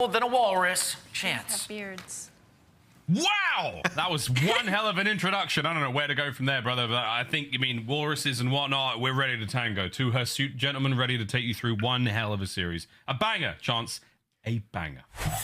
than a walrus. Chance. Beards. Wow! That was one hell of an introduction. I don't know where to go from there, brother, but I think, you mean, walruses and whatnot, we're ready to tango. To her suit, gentlemen, ready to take you through one hell of a series. A banger, Chance. A banger.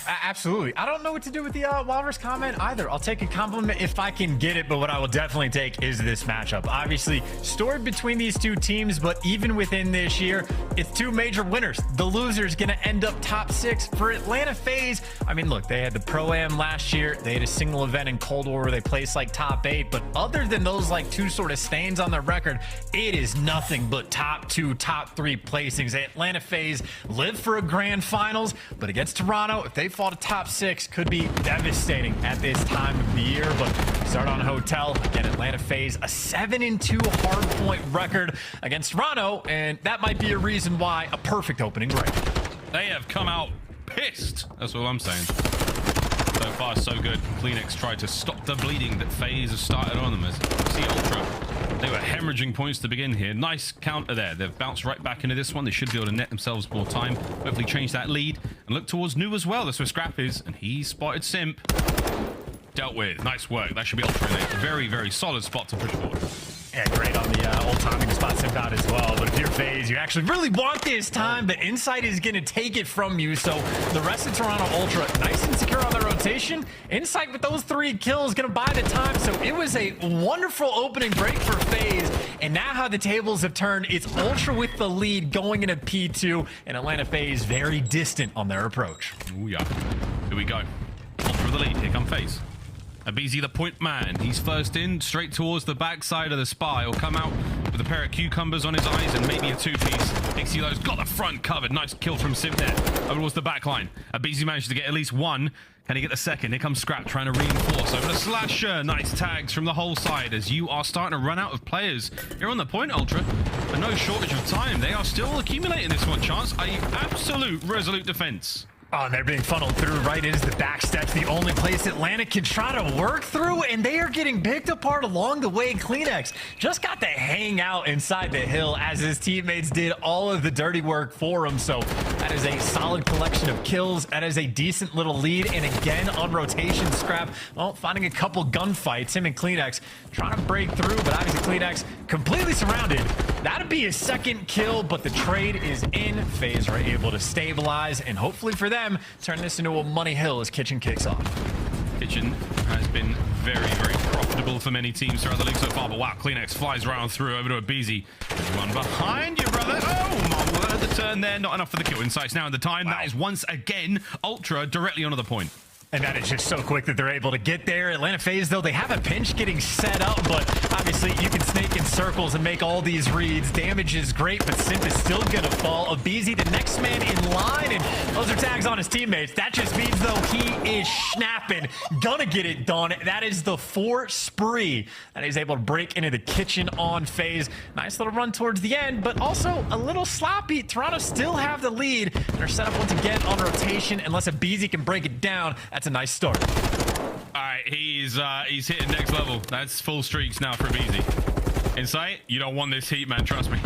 Absolutely. I don't know what to do with the walrus comment either. I'll take a compliment if I can get it, but what I will definitely take is this matchup. Obviously, stored between these two teams, but even within this year, it's two major winners. The loser's going to end up top 6 for Atlanta FaZe. I mean, look, they had the Pro-Am last year. They had a single event in Cold War where they placed like top 8, but other than those like two sort of stains on their record, it is nothing but top 2, top 3 placings. Atlanta FaZe live for a grand finals, but against Toronto, if they fall to top 6, could be devastating at this time of the year. But start on Hotel. Again, Atlanta FaZe, a 7-2 hardpoint record against Toronto, and that might be a reason why a perfect opening break. They have come out pissed. That's all I'm saying. So far, so good. Kleenex tried to stop the bleeding that FaZe has started on them. As you see Ultra, they were hemorrhaging points to begin here. Nice counter there. They've bounced right back into this one. They should be able to net themselves more time. Hopefully change that lead and look towards New as well. That's where Scrapz is, and he spotted Simp. Dealt with. Nice work. That should be Ultra in a very, very solid spot to push forward. Yeah, great on the old timing to spot Simp out as well. But if you're FaZe, you actually really want this time. The Insight is going to take it from you. So the rest of Toronto Ultra, nice and secure on their rotation. Insight with those 3 kills going to buy the time. So it was a wonderful opening break for FaZe. And now how the tables have turned, it's Ultra with the lead going into P2. And Atlanta FaZe very distant on their approach. Oh, yeah. Here we go. Ultra with the lead. Here come FaZe. aBeZy the point man. He's first in, straight towards the backside of the spy. He'll come out with a pair of cucumbers on his eyes and maybe a 2-piece. Ixilo's got the front covered. Nice kill from Simp there. Over towards the back line. aBeZy managed to get at least 1. Can he get the second? Here comes Scrapz trying to reinforce. Over to Slasher. Nice tags from the whole side as you are starting to run out of players. You're on the point, Ultra. But no shortage of time. They are still accumulating this one, Chance. A absolute resolute defense. Oh, and they're being funneled through right into the back steps. The only place Atlanta can try to work through, and they are getting picked apart along the way. Kleenex just got to hang out inside the hill as his teammates did all of the dirty work for him. So that is a solid collection of kills. That is a decent little lead. And again, on rotation, Scrapz, well, finding a couple gunfights. Him and Kleenex trying to break through, but obviously Kleenex completely surrounded. That'd be his second kill, but the trade is in. FaZe are able to stabilize, and hopefully for them, turn this into a money hill as Kitchen kicks off. Kitchen has been very, very profitable for many teams throughout the league so far, but wow, Kleenex flies around through over to aBeZy. There's one behind you, brother. Oh, my word, the turn there. Not enough for the kill. Insights now in the time. Wow. That is once again Ultra directly onto the point. And that is just so quick that they're able to get there. Atlanta FaZe, though, they have a pinch getting set up, but obviously you can snake in circles and make all these reads. Damage is great, but Simp is still going to fall. aBeZy, the next man in line, and those are tags on his teammates. That just means, though, he is snapping. Gonna get it done. That is the 4 spree that he's able to break into the kitchen on FaZe. Nice little run towards the end, but also a little sloppy. Toronto still have the lead. They're set up once again on rotation. Unless aBeZy can break it down, that's a nice start. All right, he's hitting next level. That's full streaks now for aBeZy. Insight, you don't want this heat, man. Trust me.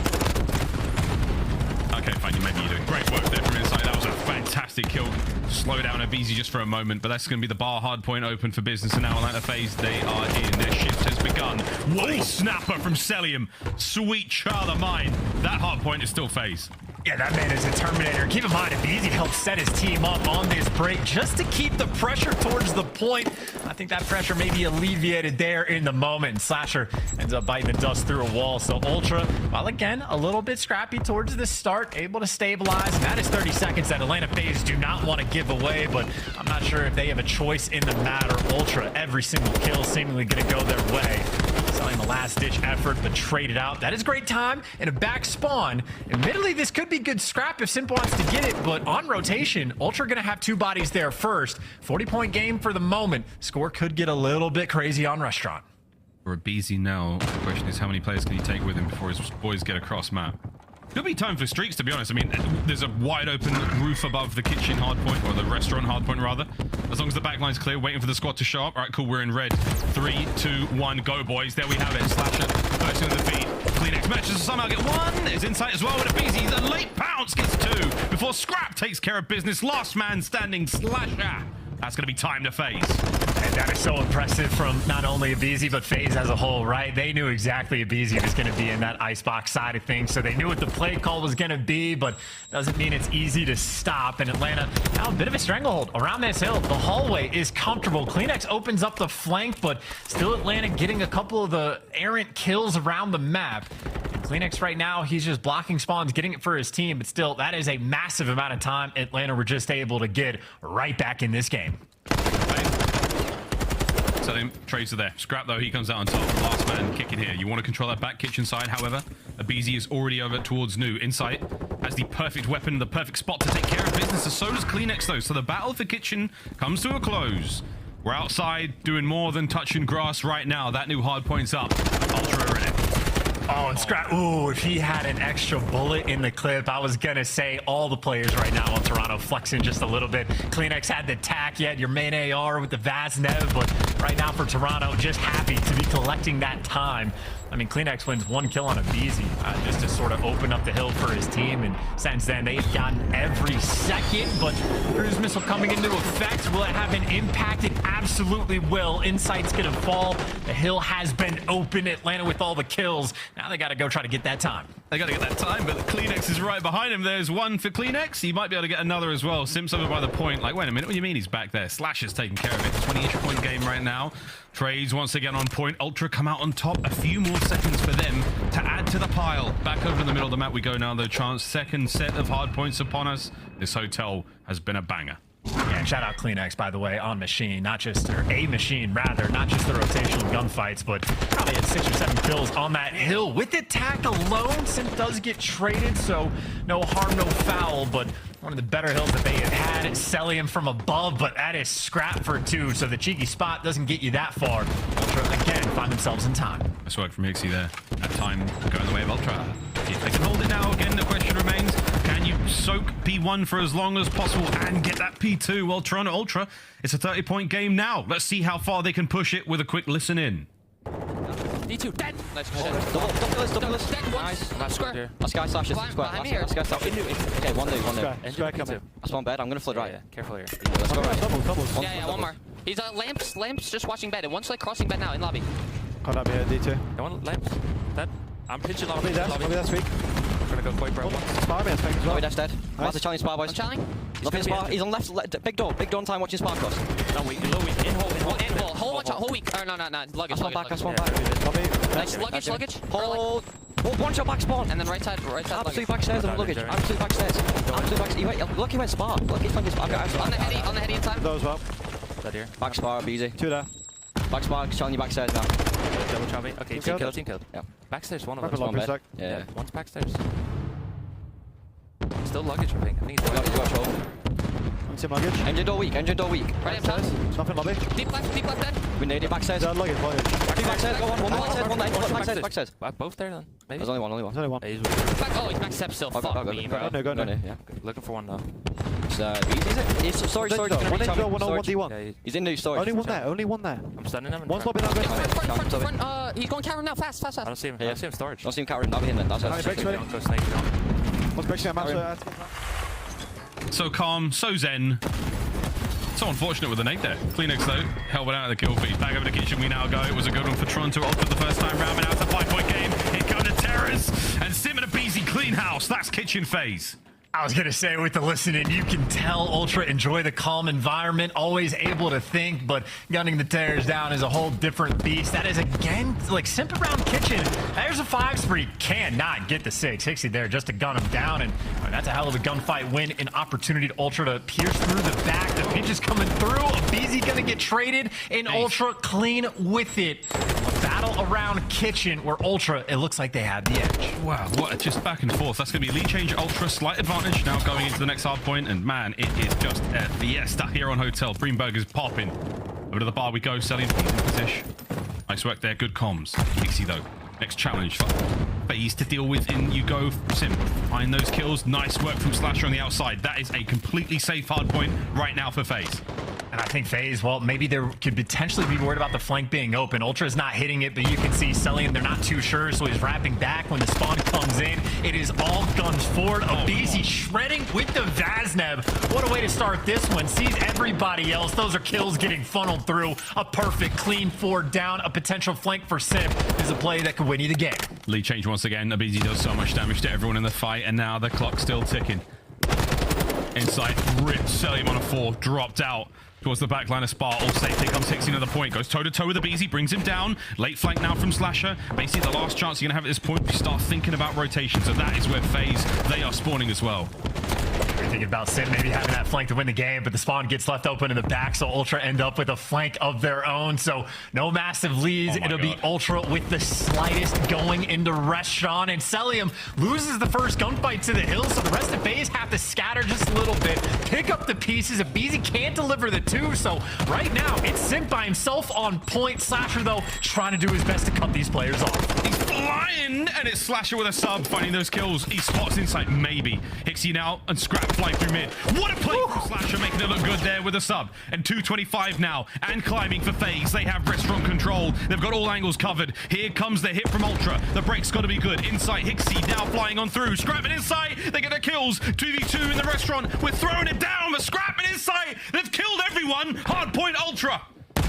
Okay, fine. Maybe you do. Great work there from Insight. That was a fantastic kill. Slow down aBeZy just for a moment, but that's going to be the bar hard point open for business. And now Atlanta FaZe, they are in. Their shift has begun. What a snapper from Cellium. Sweet child of mine. That hard point is still FaZe. Yeah, that man is a Terminator. Keep in mind, aBeZy helped set his team up on this break just to keep the pressure towards the point. I think that pressure may be alleviated there in the moment. And Slasher ends up biting the dust through a wall. So Ultra, while again, a little bit scrappy towards the start, able to stabilize. And that is 30 seconds that Atlanta FaZe do not want to give away, but I'm not sure if they have a choice in the matter. Ultra, every single kill seemingly going to go their way. Selling the last-ditch effort, but traded out. That is great time and a back spawn. Admittedly, this could be good scrap if Simp wants to get it, but on rotation, Ultra gonna have 2 bodies there first. 40-point game for the moment. Score could get a little bit crazy on Restaurant. For aBeZy now, the question is how many players can he take with him before his boys get across map? Could be time for streaks, to be honest. I mean, there's a wide open roof above the kitchen hardpoint, or the restaurant hardpoint, rather. As long as the backline's clear, waiting for the squad to show up. All right, cool, we're in red. 3, 2, 1, go, boys. There we have it. Slasher First in the feed. Kleenex manages to somehow get one. Is inside as well with aBeZy. The late pounce gets two before Scrap takes care of business. Last man standing, Slasher. That's going to be time to FaZe. And that is so impressive from not only aBeZy, but FaZe as a whole, right? They knew exactly aBeZy was going to be in that icebox side of things, so they knew what the play call was going to be, but doesn't mean it's easy to stop. And Atlanta, now a bit of a stranglehold around this hill. The hallway is comfortable. Kleenex opens up the flank, but still Atlanta getting a couple of the errant kills around the map. And Kleenex right now, he's just blocking spawns, getting it for his team, but still, that is a massive amount of time Atlanta were just able to get right back in this game. Cellium trades are there. Scrap though, he comes out on top. Last man kicking here. You want to control that back kitchen side, however. aBeZy is already over towards New. Insight has the perfect weapon, the perfect spot to take care of business. So does Kleenex though. So the battle for kitchen comes to a close. We're outside doing more than touching grass right now. That new hard point's up. Ultra are in it. Oh, and Scrap, ooh, if he had an extra bullet in the clip, I was gonna say all the players right now on Toronto flexing just a little bit. Kleenex had the tack, you had your main AR with the Vaz Nev, but right now for Toronto, just happy to be collecting that time. I mean, Kleenex wins one kill on aBeZy just to sort of open up the hill for his team, and since then they've gotten every second, but cruise missile coming into effect. Will it have an impact? It absolutely will. Insight's gonna fall. The hill has been open. Atlanta with all the kills. Now they gotta go try to get that time. They gotta get that time, but Kleenex is right behind him. There's one for Kleenex. He might be able to get another as well. Simp's over by the point. Like, wait a minute, what do you mean he's back there? Slasher's taking care of it. 20-ish point game right now. Trades once again on point. Ultra come out on top. A few more seconds for them to add to the pile. Back over in the middle of the map we go now, though. Chance, second set of hard points upon us. This hotel has been a banger. Yeah, and shout out Kleenex, by the way, on machine, not just, or a machine, rather, not just the rotational gunfights, but probably had 6 or 7 kills on that hill. With the tack alone, Simp does get traded, so no harm, no foul, but one of the better hills that they have had. Cellium from above, but that is Scrap for 2, so the cheeky spot doesn't get you that far. Ultra, again, find themselves in time. Nice work from Hixie there. That time going the way of Ultra. If they can hold it now, again, the question remains, can you soak P1 for as long as possible and get that P2? Well, Toronto Ultra, it's a 30-point game now. Let's see how far they can push it with a quick listen in. D2, dead! Nice. Double list. Dead once. Nice. Square. Skyz slashes. Square. Behind me here. Skyz slashes. Okay, one new. Square coming. That's one bed. I'm gonna flood right. Yeah, careful here. Let's go right. Double. Yeah, one more. He's lamps just watching bed. And one's like crossing bed now in lobby. Can't up here, D2. I want lamps. Dead. I'm pitching lobby. I'll be there, sweet. I'm gonna go quite broke. Spar me, I think as well. Oh, that's dead. That's a challenge spar, boys. I'm challenging. Looking spar. He's on left. Big door in time watching spar cross. No, weak. Low weak. In hole. Whole watch out. Whole weak. Or no. Luggage. That's one back. Nice. Luggage. Hold. One shot back spawn. And then right side. Absolute backstairs on luggage. Absolute backstairs. Absolute backstairs. Look, he went spar. Look, he's flanking spar. On the heady in time. Those as well. Dead here. Back spar, aBeZy. 2 there. Back spar, showing you backstairs now. Double choppy. Okay, team killed. Yeah. Backstairs, one of Back them. along for a sec. Yeah. One's backstairs. Still luggage, I think. Luggage, watch hole. One team luggage. Engine door weak. Right up top. Nothing lobby. Deep left dead. We need it backstairs. Third luggage. Two backstairs, go on. One backstairs. Both there then. Maybe. There's only one. There's only one. He's back step still. Go, Fuck go, me, go, bro. Go no. Yeah. Looking for one now. It's easy, is it? It's storage. One on D1. Yeah, He's in new storage. Only one there. I'm stunning him. One's lobby now. Front. He's going camera now. Fast. I don't see him. Yeah. I see him storage. Don't see him carrying. That'll be him then. That's Alright, it. breaks ready. Go snake. One's breaking out. So calm, so zen. So unfortunate with the nade there. Kleenex though, held it out of the kill feed. Back over the kitchen we now go. It was a good one for Toronto Ultra the first time round, and now it's a 5-point game. Here come the Terrors and Simp and aBeZy clean house. That's kitchen phase. I was gonna say, with the listening, you can tell Ultra enjoy the calm environment, always able to think, but gunning the Terrors down is a whole different beast. That is, again, like Simp around kitchen. There's a 5 spree, cannot get the 6. Hixie there just to gun him down, and that's a hell of a gunfight win. An opportunity to Ultra to pierce through the back. The pinch is coming through. aBeZy gonna get traded, and Ultra clean with it. A battle around kitchen where Ultra, it looks like they have the edge. Wow, what just back and forth. That's going to be lead change Ultra, slight advantage now going into the next hard point, and man, it is just a fiesta here on Hotel. Greenberg is popping. Over to the bar we go. Cellium in position. Nice work there. Good comms. Hixie though. Next challenge for FaZe to deal with. In you go, Simp. Find those kills. Nice work from Slasher on the outside. That is a completely safe hard point right now for FaZe. And I think FaZe, well, maybe there could potentially be worried about the flank being open. Ultra's not hitting it, but you can see Cellium, they're not too sure, so he's wrapping back when the spawn comes in. It is all guns forward. aBeZy shredding with the Vazneb. What a way to start this one. Sees everybody else. Those are kills getting funneled through. A perfect clean 4 down. A potential flank for Simp is a play that could win you the game. Lead change once again. aBeZy does so much damage to everyone in the fight, and now the clock's still ticking. Inside, ripped Cellium on a 4, dropped out towards the back line of Spa. All safe. Here comes 16 at the point. Goes toe-to-toe with aBeZy, brings him down. Late flank now from Slasher. Basically, the last chance you're going to have at this point, we start thinking about rotation. So that is where FaZe, they are spawning as well. We're thinking about Simp maybe having that flank to win the game, but the spawn gets left open in the back, so Ultra end up with a flank of their own. So no massive leads. It'll be Ultra with the slightest going into Restaurant, and Cellium loses the first gunfight to the hill, so the rest of FaZe have to scatter just a little bit, pick up the pieces. aBeZy can't deliver the 2, so right now it's Simp by himself on point. Slasher, though, trying to do his best to cut these players off. He's flying, and it's Slasher with a sub, finding those kills. He spots inside, maybe. Hixie now, and Scrapz flying through mid. What a play from Slasher, making it look good there with a sub. And 225 now, and climbing for FaZe. They have restaurant control. They've got all angles covered. Here comes the hit from Ultra. The break's got to be good. Inside, Hixie now flying on through. Scrapping inside, they get their kills. 2v2 in the restaurant. We're throwing it down, but Scrapping inside. They've killed everyone. Hard point Ultra.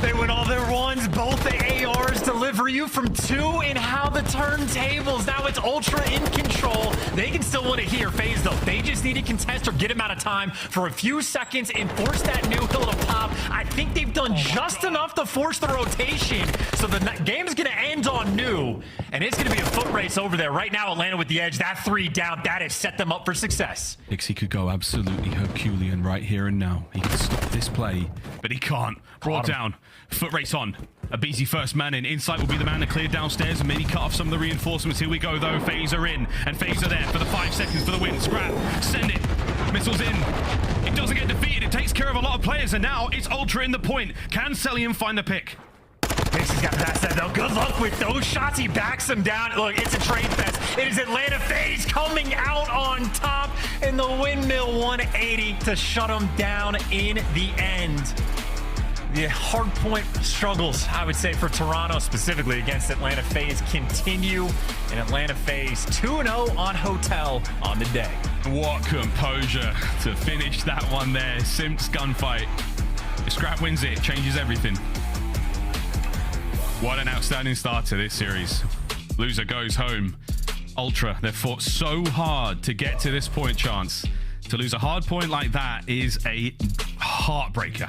They win all their ones. Both the ARs deliver you from 2, and how the turntables. Now it's Ultra in control. They can still win it here. FaZe, though, they just need to contest or get him out of time for a few seconds and force that new hill to pop. I think they've done just enough to force the rotation. So the game is going to end on new, and it's going to be a foot race over there. Right now, Atlanta with the edge. That 3 down, that has set them up for success. Hixie could go absolutely Herculean right here and now. He can stop this play, but he can't. Brought down. Foot race on. aBeZy first man in. Insight will be the man to clear downstairs and maybe cut off some of the reinforcements. Here we go, though. FaZe are in, and FaZe are there for the 5 seconds for the win. Scrap, send it. Missiles in. It doesn't get defeated. It takes care of a lot of players, and now it's Ultra in the point. Can Cellium find the pick? Hixie's got that said, though. Good luck with those shots. He backs them down. Look, it's a trade fest. It is Atlanta FaZe coming out on top in the windmill 180 to shut them down in the end. The hard point struggles, I would say, for Toronto specifically against Atlanta FaZe continue, and Atlanta FaZe 2-0 on Hotel on the day. What composure to finish that one there. Simp's gunfight. If Scrap wins it, changes everything. What an outstanding start to this series. Loser goes home. Ultra, they've fought so hard to get to this point, Chance. To lose a hard point like that is a heartbreaker.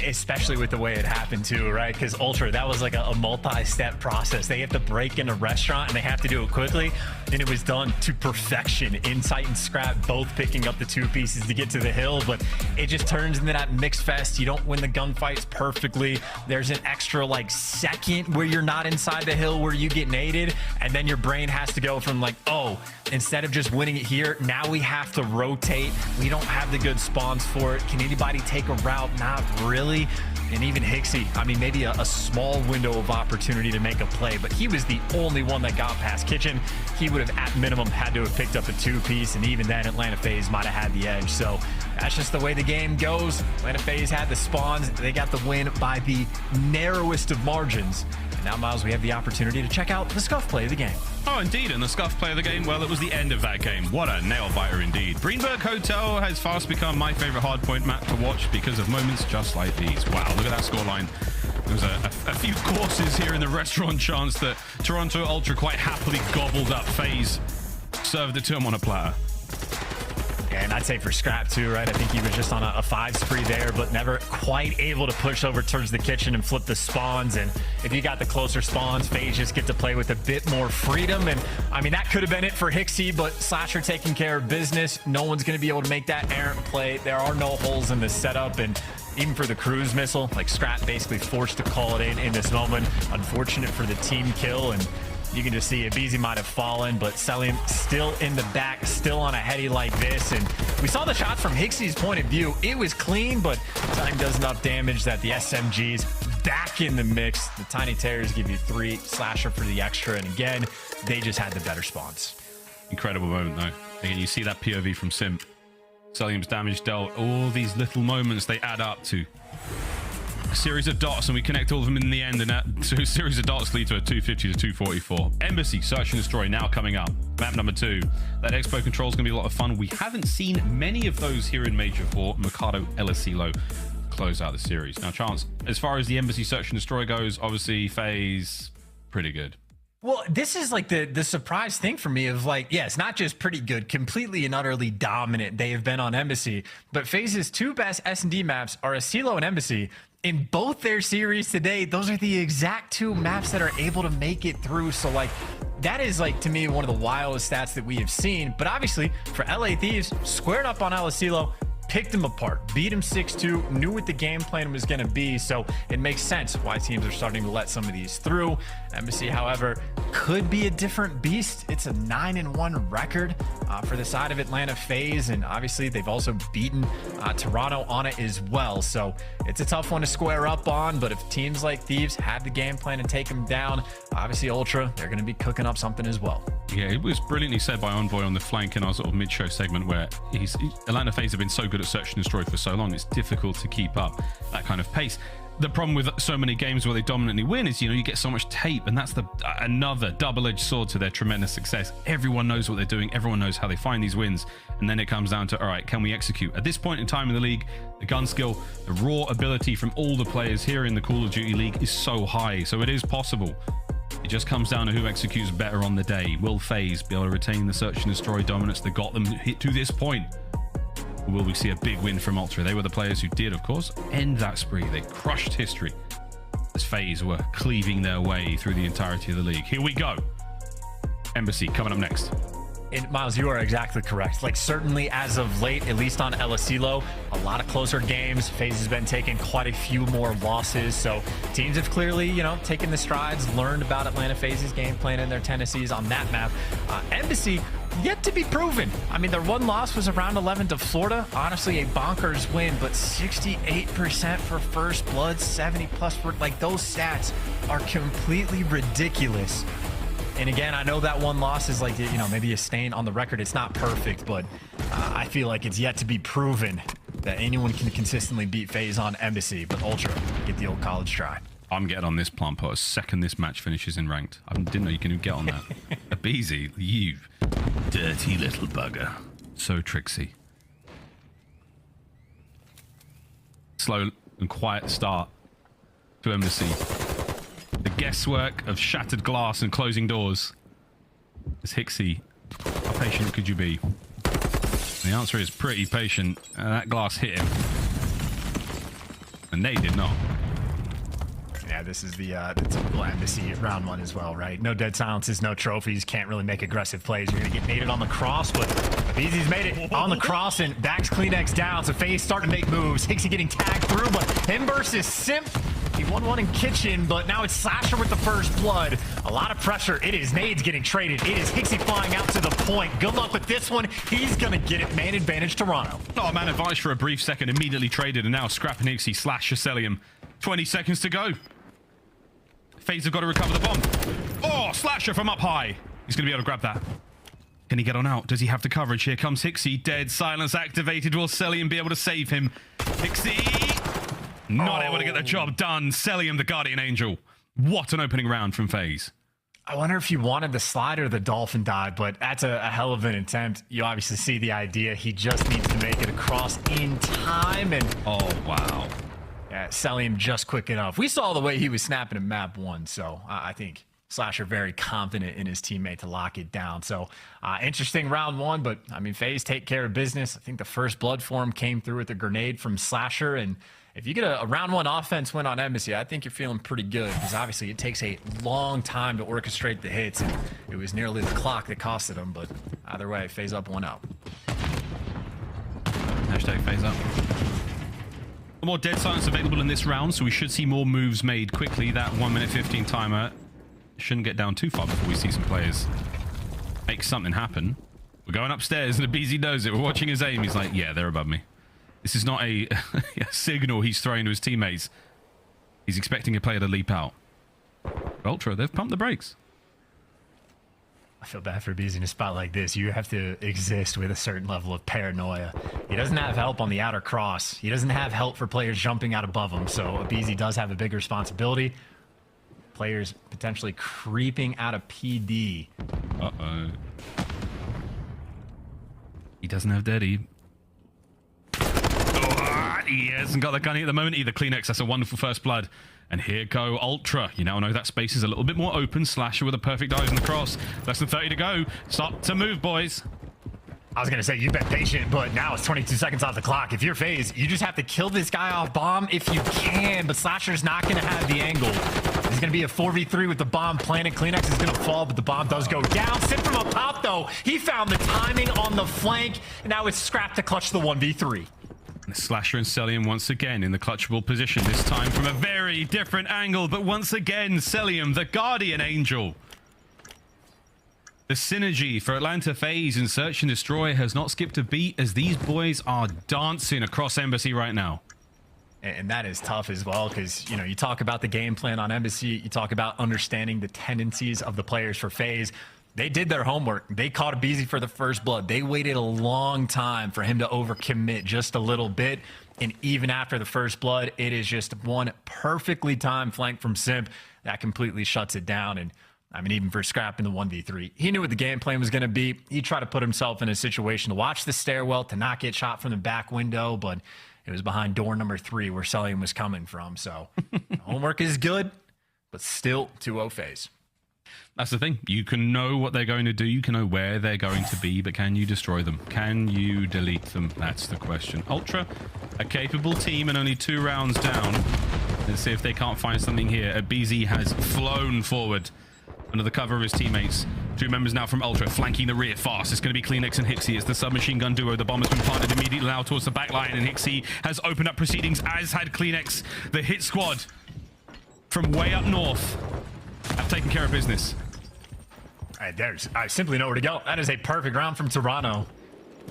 Especially with the way it happened too, right? Because Ultra, that was like a multi-step process. They have to break in a restaurant and they have to do it quickly, and it was done to perfection. Insight and Scrap both picking up the 2 pieces to get to the hill, but it just turns into that mixed fest. You don't win the gunfights perfectly. There's an extra like second where you're not inside the hill where you get naded, and then your brain has to go from like, oh, instead of just winning it here, now we have to rotate. We don't have the good spawns for it. Can anybody take a route? Not really. And even Hixie, I mean, maybe a small window of opportunity to make a play, but he was the only one that got past Kitchen. He would have, at minimum, had to have picked up a 2-piece, and even then, Atlanta FaZe might have had the edge. So that's just the way the game goes. Atlanta FaZe had the spawns. They got the win by the narrowest of margins. And now, Miles, we have the opportunity to check out the scuff play of the game. Oh, indeed, and the scuff play of the game, well, it was the end of that game. What a nail-biter indeed. Greenberg Hotel has fast become my favorite hardpoint map to watch because of moments just like these. Wow, look at that scoreline. There was a few courses here in the restaurant, Chance, that Toronto Ultra quite happily gobbled up. FaZe served it to him on a platter. And I'd say for Scrap too, right? I think he was just on a 5 spree there, but never quite able to push over towards the kitchen and flip the spawns. And if you got the closer spawns, FaZe just get to play with a bit more freedom. And I mean, that could have been it for Hixie, but Slasher taking care of business. No one's going to be able to make that errant play. There are no holes in the setup. And even for the cruise missile, like Scrap basically forced to call it in this moment. Unfortunate for the team kill. And you can just see aBeZy might have fallen, but Cellium still in the back, still on a heady like this. And we saw the shot from Hixie's point of view. It was clean, but time does enough damage that the SMG's back in the mix. The Tiny Terrors give you 3, Slasher for the extra. And again, they just had the better spawns. Incredible moment, though. Again, you see that POV from Simp. Cellium's damage dealt. All these little moments, they add up to A series of dots, and we connect all of them in the end, and that series of dots lead to a 250 to 244. Embassy, Search and Destroy now coming up. Map number 2. That Expo control is going to be a lot of fun. We haven't seen many of those here in Major 4. Mikado, Asilo close out the series. Now, Chance, as far as the Embassy Search and Destroy goes, obviously FaZe, pretty good. Well, this is like the surprise thing for me of like, yeah, it's not just pretty good, completely and utterly dominant they have been on Embassy, but FaZe's 2 best S&D maps are Asilo and Embassy. In both their series today, those are the exact 2 maps that are able to make it through. So like, that is like, to me, one of the wildest stats that we have seen. But obviously for LA Thieves, squared up on Asilo, picked him apart, beat him 6-2, knew what the game plan was going to be. So it makes sense why teams are starting to let some of these through. Embassy, however, could be a different beast. It's a 9-1 record for the side of Atlanta FaZe, and obviously they've also beaten Toronto on it as well. So it's a tough one to square up on, but if teams like Thieves had the game plan to take them down, obviously Ultra, they're going to be cooking up something as well. Yeah, it was brilliantly said by Envoy on the flank in our sort of mid-show segment, where Atlanta FaZe have been so good at Search and Destroy for so long, it's difficult to keep up that kind of pace. The problem with so many games where they dominantly win is, you get so much tape, and that's another double-edged sword to their tremendous success. Everyone knows what they're doing. Everyone knows how they find these wins. And then it comes down to, all right, can we execute? At this point in time in the league, the gun skill, the raw ability from all the players here in the Call of Duty League is so high. So it is possible. It just comes down to who executes better on the day. Will FaZe be able to retain the Search and Destroy dominance that got them hit to this point? Or will we see a big win from Ultra? They were the players who did, of course, end that spree. They crushed history as FaZe were cleaving their way through the entirety of the league. Here we go. Embassy coming up next. And Miles, you are exactly correct. Like, certainly as of late, at least on Asilo, a lot of closer games. FaZe has been taking quite a few more losses. So teams have clearly, taken the strides, learned about Atlanta FaZe's game plan and their tendencies on that map. Embassy, yet to be proven. I mean, their one loss was around 11 to Florida. Honestly, a bonkers win, but 68% for first blood, 70 plus for, like, those stats are completely ridiculous. And again, I know that one loss is like, maybe a stain on the record. It's not perfect, but I feel like it's yet to be proven that anyone can consistently beat FaZe on Embassy. But Ultra, get the old college try. I'm getting on this plant pot as second this match finishes in ranked. I didn't know you can get on that. aBeZy, you dirty little bugger. So tricksy. Slow and quiet start to Embassy. The guesswork of shattered glass and closing doors. As Hixie, how patient could you be? The answer is pretty patient. That glass hit him. And they did not. Yeah, this is the typical Embassy round 1 as well, right? No dead silences, no trophies, can't really make aggressive plays. You're going to get naded on the cross, but aBeZy's made it on the cross, and backs Kleenex down, so FaZe starting to make moves. Hixie getting tagged through, but him versus Simp. He won one in kitchen, but now it's Slasher with the first blood. A lot of pressure. It is nades getting traded. It is Hixie flying out to the point. Good luck with this one. He's going to get it. Man advantage Toronto. Oh, man advantage for a brief second. Immediately traded, and now Scrap and Hixie slash Cellium. 20 seconds to go. FaZe have got to recover the bomb. Oh, Slasher from up high. He's going to be able to grab that. Can he get on out? Does he have the coverage? Here comes Hixie. Dead silence activated. Will Cellium be able to save him? Hixie not able to get the job done. Cellium, the Guardian Angel. What an opening round from FaZe. I wonder if he wanted the slide or the dolphin dive, but that's a hell of an attempt. You obviously see the idea. He just needs to make it across in time. And oh, wow. Yeah, Cellium just quick enough. We saw the way he was snapping in map 1, so I think Slasher very confident in his teammate to lock it down. So interesting round 1, but I mean, FaZe take care of business. I think the first blood for him came through with a grenade from Slasher, and if you get a round 1 offense win on Embassy, I think you're feeling pretty good, because obviously it takes a long time to orchestrate the hits, and it was nearly the clock that costed them. But either way, FaZe up, 1 out. Hashtag FaZe up. More dead silence available in this round, so we should see more moves made quickly. That 1 minute 15 timer shouldn't get down too far before we see some players make something happen. We're going upstairs, and aBeZy knows it. We're watching his aim. He's like, yeah, they're above me. This is not a signal he's throwing to his teammates. He's expecting a player to leap out. Ultra, they've pumped the brakes. I feel bad for aBeZy in a spot like this. You have to exist with a certain level of paranoia. He doesn't have help on the outer cross. He doesn't have help for players jumping out above him. So aBeZy does have a big responsibility. Players potentially creeping out of PD. Uh-oh. He doesn't have Daddy. Oh, he hasn't got the gunny at the moment either. Kleenex, that's a wonderful first blood. And here go Ultra. You now know that space is a little bit more open. Slasher with a perfect eyes on the cross. Less than 30 to go. Start to move, boys. I was going to say, you've been patient, but now it's 22 seconds off the clock. If you're FaZe, you just have to kill this guy off bomb if you can, but Slasher's not going to have the angle. It's going to be a 4v3 with the bomb planted. Kleenex is going to fall, but the bomb does go down. Simp from up top, though. He found the timing on the flank, and now it's Scrapz to clutch the 1v3. Slasher and Cellium once again in the clutchable position, this time from a very different angle, but once again, Cellium, the guardian angel. The synergy for Atlanta FaZe in Search and Destroy has not skipped a beat as these boys are dancing across Embassy right now. And that is tough as well because, you know, you talk about the game plan on Embassy, you talk about understanding the tendencies of the players for FaZe. They did their homework. They caught aBeZy for the first blood. They waited a long time for him to overcommit just a little bit. And even after the first blood, it is just one perfectly timed flank from Simp that completely shuts it down. And I mean, even for Scrapz in the 1v3, he knew what the game plan was going to be. He tried to put himself in a situation to watch the stairwell, to not get shot from the back window, but it was behind door number 3 where Cellium was coming from. So homework is good, but still 2-0 FaZe. That's the thing. You can know what they're going to do. You can know where they're going to be, but can you destroy them? Can you delete them? That's the question. Ultra, a capable team and only 2 rounds down. Let's see if they can't find something here. aBeZy has flown forward under the cover of his teammates. 2 members now from Ultra, flanking the rear fast. It's going to be Kleenex and Hixie. It's the submachine gun duo. The bomb has been planted immediately now towards the back line, and Hixie has opened up proceedings, as had Kleenex. The hit squad from way up north have taken care of business. I simply know where to go. That is a perfect round from Toronto.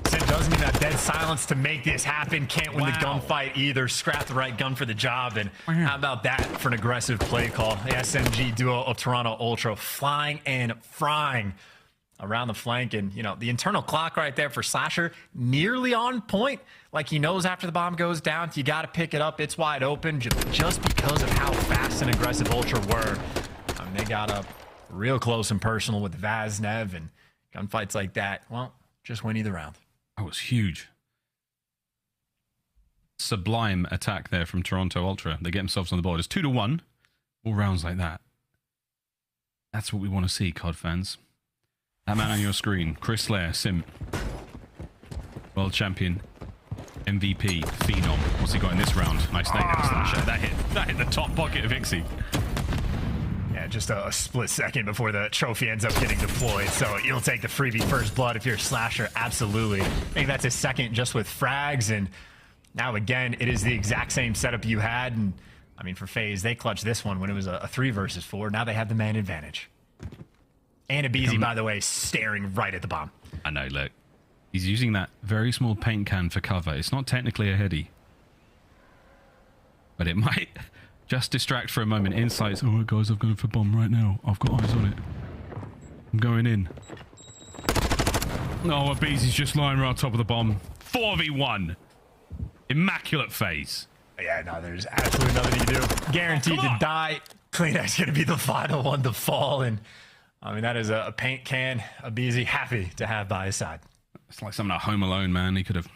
Simp doesn't need that dead silence to make this happen. Can't win the gunfight either. Scrap the right gun for the job. And how about that for an aggressive play call? The SMG duo of Toronto Ultra flying and frying around the flank. And, you know, the internal clock right there for Slasher, nearly on point. Like he knows after the bomb goes down, you got to pick it up. It's wide open just because of how fast and aggressive Ultra were. I mean, they got up real close and personal with Vaznev, and gunfights like that, well, just win either round. That was huge. Sublime attack there from Toronto Ultra. They get themselves on the board. It's 2-1. All rounds like that. That's what we want to see, COD fans. That man on your screen, Chris Slayer, Simp. World champion, MVP, Phenom. What's he got in this round? Nice nade there, Slasher. That hit the top pocket of Hixie. Just a split second before the trophy ends up getting deployed. So you'll take the freebie first blood if you're a Slasher. Absolutely. I think that's his second just with frags. And now again, it is the exact same setup you had. And I mean, for FaZe, they clutched this one when it was a 3 versus 4. Now they have the man advantage. And aBeZy, by the way, staring right at the bomb. I know, look. He's using that very small paint can for cover. It's not technically a heady. But it might just distract for a moment. Insights. All right, guys, I've gone for bomb right now. I've got eyes on it. I'm going in. Oh, aBeZy's just lying right on top of the bomb. 4v1. Immaculate FaZe. Yeah, no, there's absolutely nothing you can do. Guaranteed to die. Kleenex going to be the final one to fall. And I mean, that is a paint can aBeZy happy to have by his side. It's like something at Home Alone, man. He could have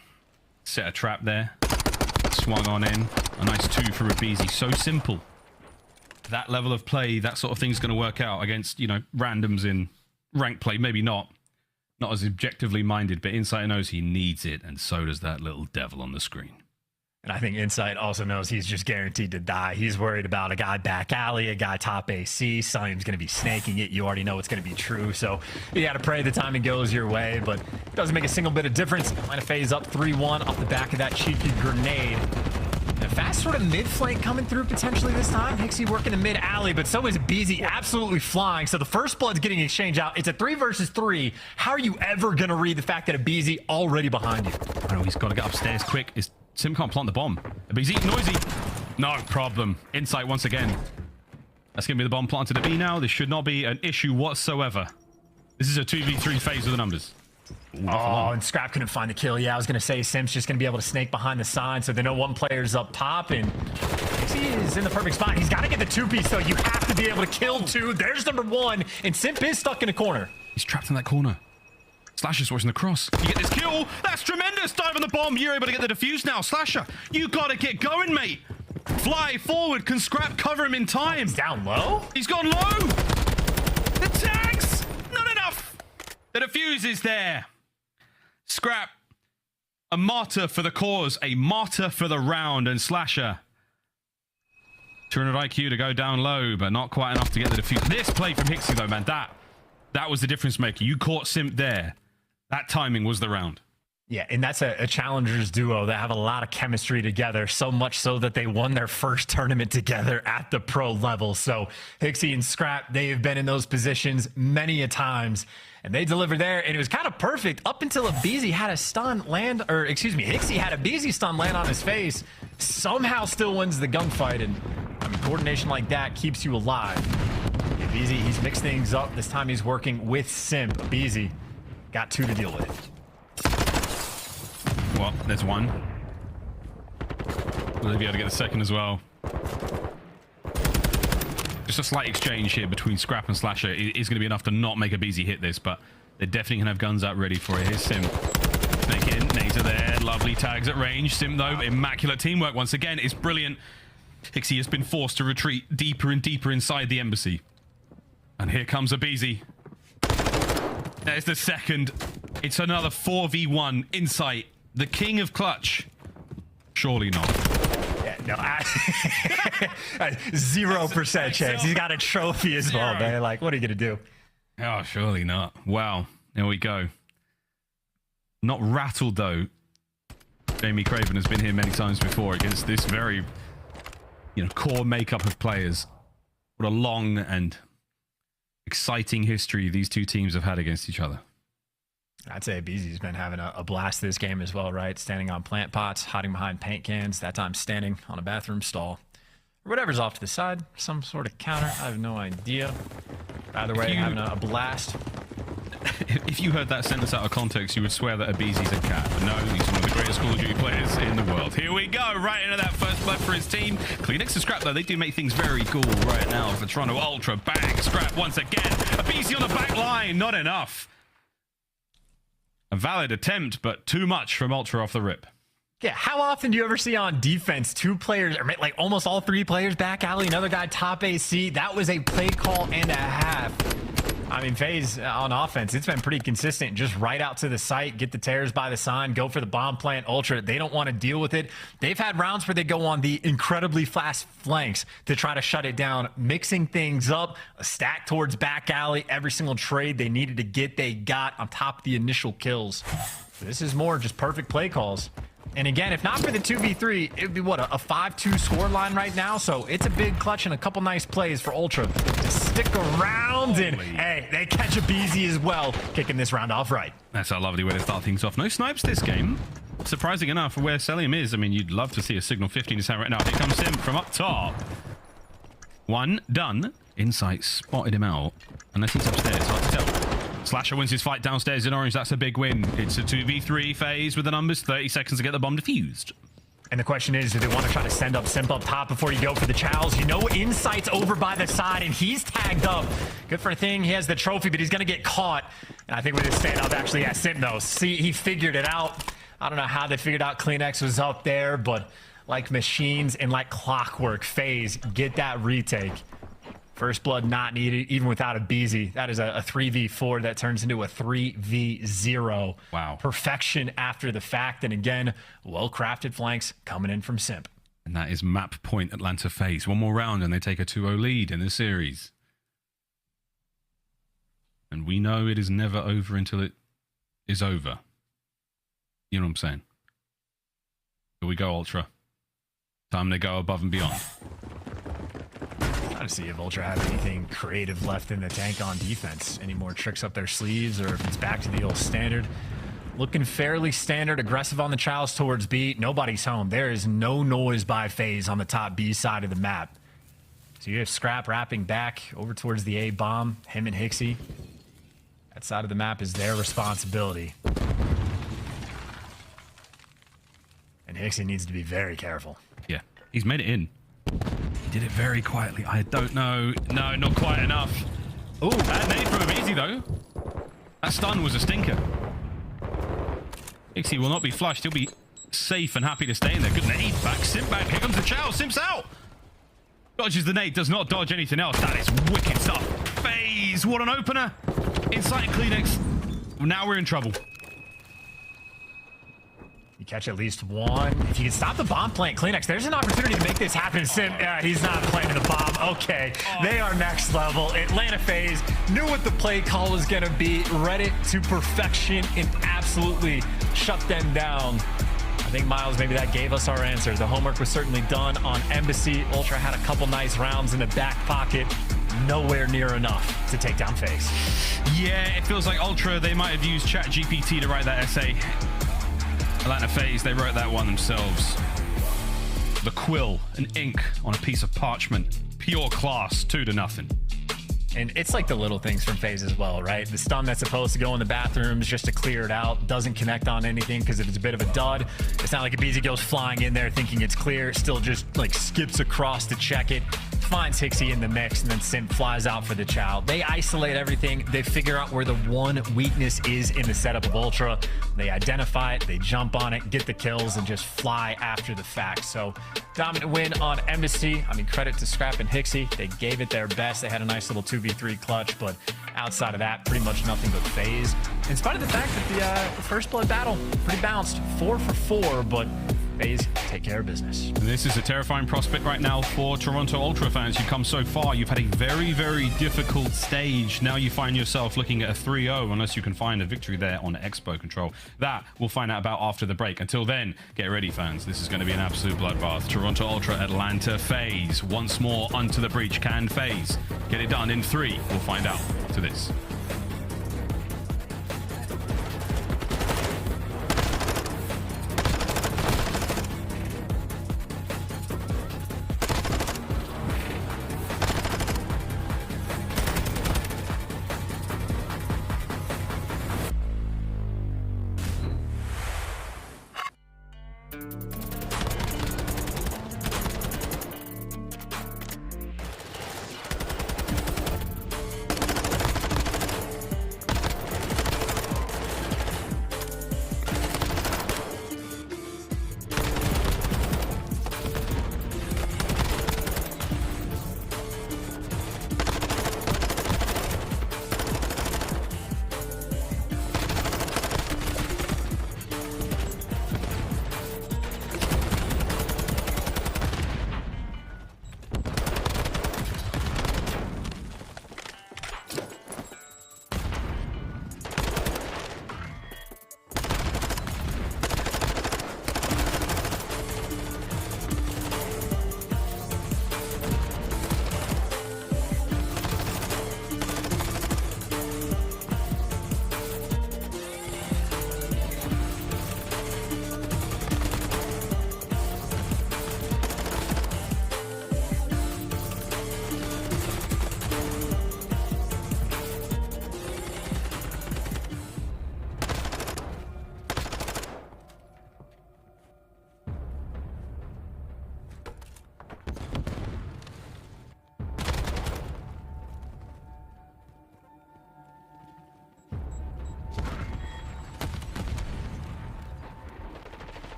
set a trap there. Swung on in. A nice 2 for aBeZy. So simple. That level of play, that sort of thing's going to work out against, you know, randoms in rank play. Maybe not. Not as objectively minded, but Insight knows he needs it, and so does that little devil on the screen. And I think Insight also knows he's just guaranteed to die. He's worried about a guy back alley, a guy top AC. Cellium's going to be snaking it. You already know it's going to be true. So you got to pray the timing goes your way, but it doesn't make a single bit of difference. Atlanta FaZe up 3-1 off the back of that cheeky grenade. And a fast sort of mid flank coming through potentially this time. Hixie working the mid alley, but so is aBeZy absolutely flying. So the first blood's getting exchanged out. It's a 3 versus 3. How are you ever going to read the fact that aBeZy already behind you? I know he's got to get upstairs quick. Simp can't plant the bomb. aBeZy, noisy. No problem. Insight once again. That's going to be the bomb planted to B now. This should not be an issue whatsoever. This is a 2v3 phase with the numbers. Ooh, Oh, and Scrap couldn't find the kill. Yeah, I was going to say Simp's just going to be able to snake behind the sign, so they know one player's up top, and he is in the perfect spot. He's got to get the two-piece, though. You have to be able to kill two. There's number one, and Simp is stuck in a corner. He's trapped in that corner. Slasher's watching the cross. You get this kill. That's tremendous. Dive on the bomb. You're able to get the defuse now. Slasher, you got to get going, mate. Fly forward. Can Scrap cover him in time? He's down low? He's gone low. The tags. Not enough. The defuse is there. Scrap, a martyr for the cause, a martyr for the round, and Slasher. 200 IQ to go down low, but not quite enough to get the defuse. This play from Hixie, though, man, that was the difference maker. You caught Simp there. That timing was the round. Yeah, and that's a challengers duo that have a lot of chemistry together, so much so that they won their first tournament together at the pro level. So Hixie and Scrap, they have been in those positions many a times, and they delivered there, and it was kind of perfect up until aBeZy had a stun land, or excuse me, Hixie had aBeZy stun land on his face, somehow still wins the gunfight, and I mean, coordination like that keeps you alive. aBeZy, he's mixed things up. This time he's working with Simp. aBeZy got two to deal with. Well, there's one. We'll be able to get the second as well. Just a slight exchange here between Scrap and Slasher is going to be enough to not make aBeZy hit this, but they're definitely going to have guns out ready for it. Here's Simp. Snake in, nades are there. Lovely tags at range. Simp, though, immaculate teamwork once again. It's brilliant. Hixie has been forced to retreat deeper and deeper inside the embassy. And here comes aBeZy. There's the second. It's another 4v1 insight. The king of clutch. Surely not. Yeah, no, 0% chance. He's got a trophy as well, man. Like, what are you going to do? Oh, surely not. Wow. There we go. Not rattled, though. Jamie Craven has been here many times before against this very, core makeup of players. What a long and exciting history these two teams have had against each other. I'd say aBeZy's been having a blast this game as well, right? Standing on plant pots, hiding behind paint cans, that time standing on a bathroom stall. Or whatever's off to the side, some sort of counter, I have no idea. Either way, having a blast. If you heard that sentence out of context, you would swear that aBeZy's a cat. But no, he's one of the greatest Call of Duty players in the world. Here we go, right into that first blood for his team. Kleenex and Scrap, though, they do make things very cool right now for Toronto Ultra. Bang, Scrap once again. aBeZy on the back line, not enough. A valid attempt, but too much from Ultra off the rip. Yeah, how often do you ever see on defense two players, or like almost all three players back alley, another guy top AC? That was a play call and a half. I mean, FaZe on offense, it's been pretty consistent. Just right out to the site, get the tears by the sign, go for the bomb plant. Ultra, they don't want to deal with it. They've had rounds where they go on the incredibly fast flanks to try to shut it down, mixing things up, a stack towards back alley. Every single trade they needed to get, they got on top of the initial kills. This is more just perfect play calls. And again, if not for the 2v3, it would be, what, a 5-2 score line right now? So it's a big clutch and a couple nice plays for Ultra to stick around. And, hey, they catch aBeZy as well, kicking this round off right. That's a lovely way to start things off. No snipes this game. Surprising enough for where Cellium is. I mean, you'd love to see a signal 15 in his hand right now. Here comes Simp from up top. One done. Insight spotted him out. Unless he's upstairs, hard to tell. Slasher wins his fight downstairs in orange. That's a big win. It's a 2v3 phase with the numbers. 30 seconds to get the bomb defused. And the question is, do they want to try to send up Simp up top before you go for the chows? You know, Insight's over by the side, and he's tagged up. Good for a thing. He has the trophy, but he's going to get caught. And I think with his standoff, actually, yeah, Simp, though. See, he figured it out. I don't know how they figured out Kleenex was up there, but like machines and like clockwork, FaZe get that retake. First blood not needed, even without aBeZy. That is a 3v4 that turns into a 3v0. Wow. Perfection after the fact. And again, well-crafted flanks coming in from Simp. And that is map point Atlanta FaZe. One more round and they take a 2-0 lead in the series. And we know it is never over until it is over. You know what I'm saying? Here we go, Ultra. Time to go above and beyond. To see if Ultra have anything creative left in the tank on defense. Any more tricks up their sleeves, or if it's back to the old standard. Looking fairly standard, aggressive on the trials towards B. Nobody's home. There is no noise by FaZe on the top B side of the map. So you have Scrap wrapping back over towards the A bomb, him and Hixie. That side of the map is their responsibility. And Hixie needs to be very careful. Yeah, he's made it in. He did it very quietly. I don't know. No, not quite enough. Oh, that nade from aBeZy, though. That stun was a stinker. Hixie will not be flushed. He'll be safe and happy to stay in there. Good nade back. Simp back. Here comes the chow. Simp's out. Dodges the nade. Does not dodge anything else. That is wicked stuff. FaZe. What an opener. Inside Kleenex. Now we're in trouble. You catch at least one. If you can stop the bomb plant, Kleenex, there's an opportunity to make this happen. Simp, yeah, he's not planting the bomb. Okay, they are next level. Atlanta FaZe knew what the play call was going to be, read it to perfection, and absolutely shut them down. I think, Miles, maybe that gave us our answer. The homework was certainly done on aBeZy. Ultra had a couple nice rounds in the back pocket. Nowhere near enough to take down FaZe. Yeah, it feels like Ultra, they might have used ChatGPT to write that essay. Atlanta FaZe, they wrote that one themselves. The quill and ink on a piece of parchment. Pure class, 2-0. And it's like the little things from FaZe as well, right? The stun that's supposed to go in the bathrooms just to clear it out doesn't connect on anything because if it's a bit of a dud, it's not like aBeZy goes flying in there thinking it's clear, still just like skips across to check it, finds Hixie in the mix, and then Simp flies out for the chow. They isolate everything. They figure out where the one weakness is in the setup of Ultra. They identify it, they jump on it, get the kills, and just fly after the fact. So dominant win on aBeZy. I mean, credit to Scrapz and Hixie. They gave it their best. They had a nice little 2v3 clutch, but outside of that, pretty much nothing but FaZe. In spite of the fact that the first blood battle, pretty balanced, 4 for 4, but FaZe take care of business. And this is a terrifying prospect right now for Toronto Ultra fans. You've come so far. You've had a very, very difficult stage. Now you find yourself looking at a 3-0 unless you can find a victory there on Expo Control. That we'll find out about after the break. Until then, get ready, fans. This is going to be an absolute bloodbath. Toronto Ultra, Atlanta FaZe. Once more onto the breach. Can FaZe get it done in 3? We'll find out to this.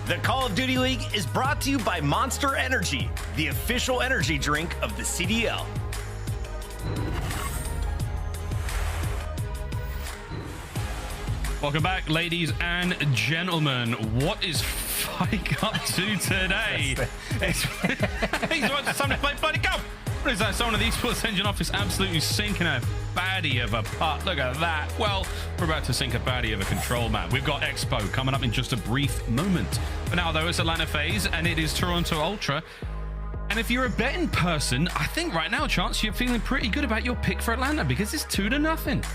The Call of Duty League is brought to you by Monster Energy, the official energy drink of the CDL. Welcome back, ladies and gentlemen. What is Fike up to today? He's about to time to play bloody go. What is that? Someone of the esports engine office absolutely sinking a baddie of a putt. Look at that. Well, we're about to sink a baddie of a control map. We've got Expo coming up in just a brief moment. For now, though, it's Atlanta FaZe, and it is Toronto Ultra. And if you're a betting person, I think right now, Chance, you're feeling pretty good about your pick for Atlanta because it's 2-0.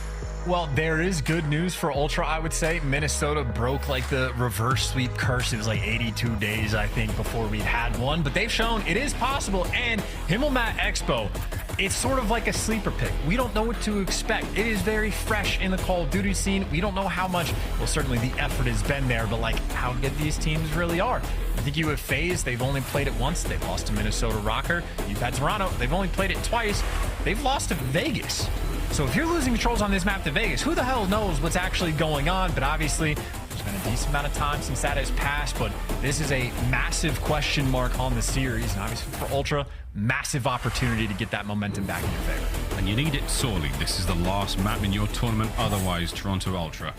Well, there is good news for Ultra, I would say. Minnesota broke like the reverse sweep curse. It was like 82 days, I think, before we'd had one. But they've shown it is possible. And Himmelmatt Expo, it's sort of like a sleeper pick. We don't know what to expect. It is very fresh in the Call of Duty scene. We don't know how much, well, certainly the effort has been there, but like how good these teams really are. I think you have FaZe. They've only played it once. They lost to Minnesota Røkkr. You've had Toronto. They've only played it twice. They've lost to Vegas. So if you're losing controls on this map to Vegas, who the hell knows what's actually going on? But obviously, there's been a decent amount of time since that has passed, but this is a massive question mark on the series. And obviously for Ultra, massive opportunity to get that momentum back in your favor. And you need it sorely. This is the last map in your tournament. Otherwise, Toronto Ultra.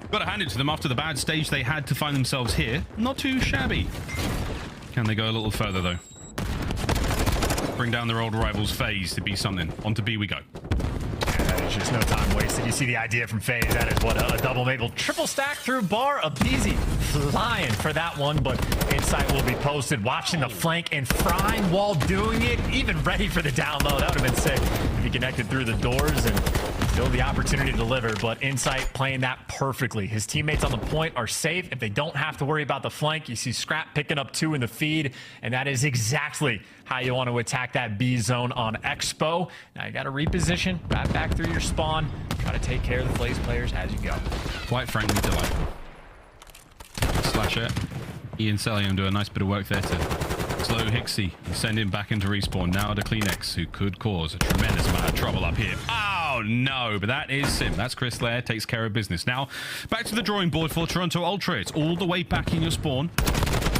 Got to hand it to them after the bad stage they had to find themselves here. Not too shabby. Can they go a little further, though? Bring down their old rivals FaZe to be something. On to B we go. There's just no time wasted. You see the idea from FaZe. That is what a double maple triple stack through bar. aBeZy flying for that one, but insight will be posted. Watching the flank and frying while doing it. Even ready for the down low. That would have been sick if he connected through the doors and still the opportunity to deliver, but insight playing that perfectly. His teammates on the point are safe. If they don't have to worry about the flank, you see Scrapz picking up 2 in the feed, and that is exactly how you want to attack that B zone on Expo. Now you got to reposition right back through your spawn. Got to take care of the FaZe players as you go. Quite frankly, delightful. Slasher, Ian Cellium do a nice bit of work there to slow Hixie and send him back into respawn. Now to CleanX, who could cause a tremendous amount of trouble up here. Oh no, but that is Simp. That's Chris Lair, takes care of business. Now, back to the drawing board for Toronto Ultra. It's all the way back in your spawn.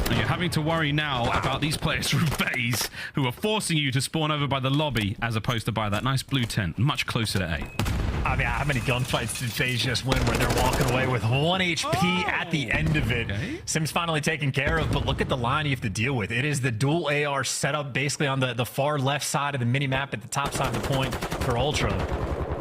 And you're having to worry now about these players from FaZe who are forcing you to spawn over by the lobby as opposed to by that nice blue tent, much closer to A. I mean, how many gunfights did FaZe just win where they're walking away with 1 HP at the end of it? Okay. Sim's finally taken care of, but look at the line you have to deal with. It is the dual AR setup basically on the far left side of the mini-map at the top side of the point for Ultra.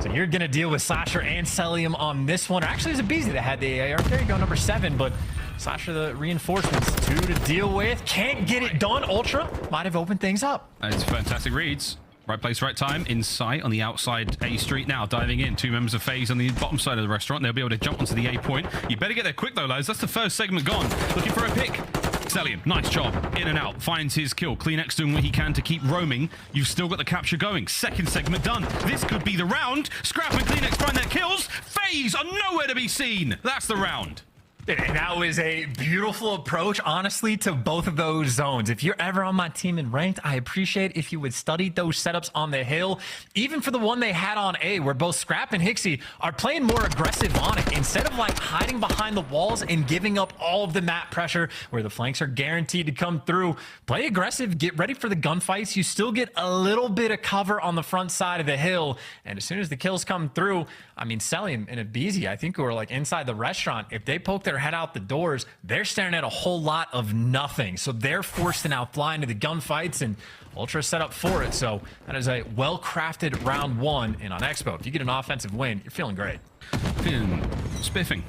So you're going to deal with Slasher and Cellium on this one. Or actually, it's aBeZy that had the AR. There you go, number 7, but Slasher, the reinforcements, 2 to deal with. Can't get it done. Ultra might have opened things up. It's fantastic reads. Right place, right time. In sight on the outside A street now. Diving in. 2 members of FaZe on the bottom side of the restaurant. They'll be able to jump onto the A point. You better get there quick, though, lads. That's the first segment gone. Looking for a pick. Cellium, nice job. In and out. Finds his kill. CleanX doing what he can to keep roaming. You've still got the capture going. Second segment done. This could be the round. Scrapz and CleanX find their kills. FaZe are nowhere to be seen. That's the round. And that was a beautiful approach, honestly, to both of those zones. If you're ever on my team in ranked, I appreciate if you would study those setups on the hill. Even for the one they had on A, where both Scrapz and Hixie are playing more aggressive on it. Instead of like hiding behind the walls and giving up all of the map pressure where the flanks are guaranteed to come through, play aggressive, get ready for the gunfights. You still get a little bit of cover on the front side of the hill. And as soon as the kills come through, I mean, Cellium and aBeZy, I think, who are like inside the restaurant, if they poke their head out the doors, they're staring at a whole lot of nothing. So they're forced to now fly into the gunfights, and Ultra set up for it. So that is a well-crafted round 1. And on Expo, if you get an offensive win, you're feeling great. Feeling spiffing.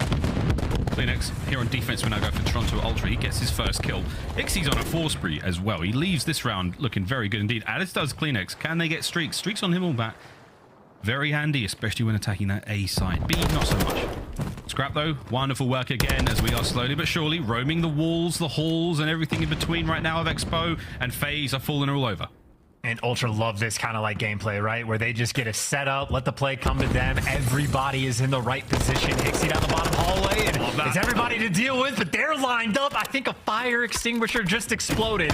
CleanX here on defense. We now go for Toronto Ultra. He gets his first kill. Hixie's on a 4 spree as well. He leaves this round looking very good indeed, as does CleanX. Can they get streaks? Streaks on him all back. Very handy, especially when attacking that A side. B, not so much. Scrapz, though, wonderful work again as we are slowly but surely roaming the walls, the halls, and everything in between right now of Expo, and FaZe are falling all over. And Ultra love this kind of like gameplay, right? Where they just get a setup, let the play come to them. Everybody is in the right position. HyXy down the bottom hallway, and it's everybody to deal with, but they're lined up. I think a fire extinguisher just exploded.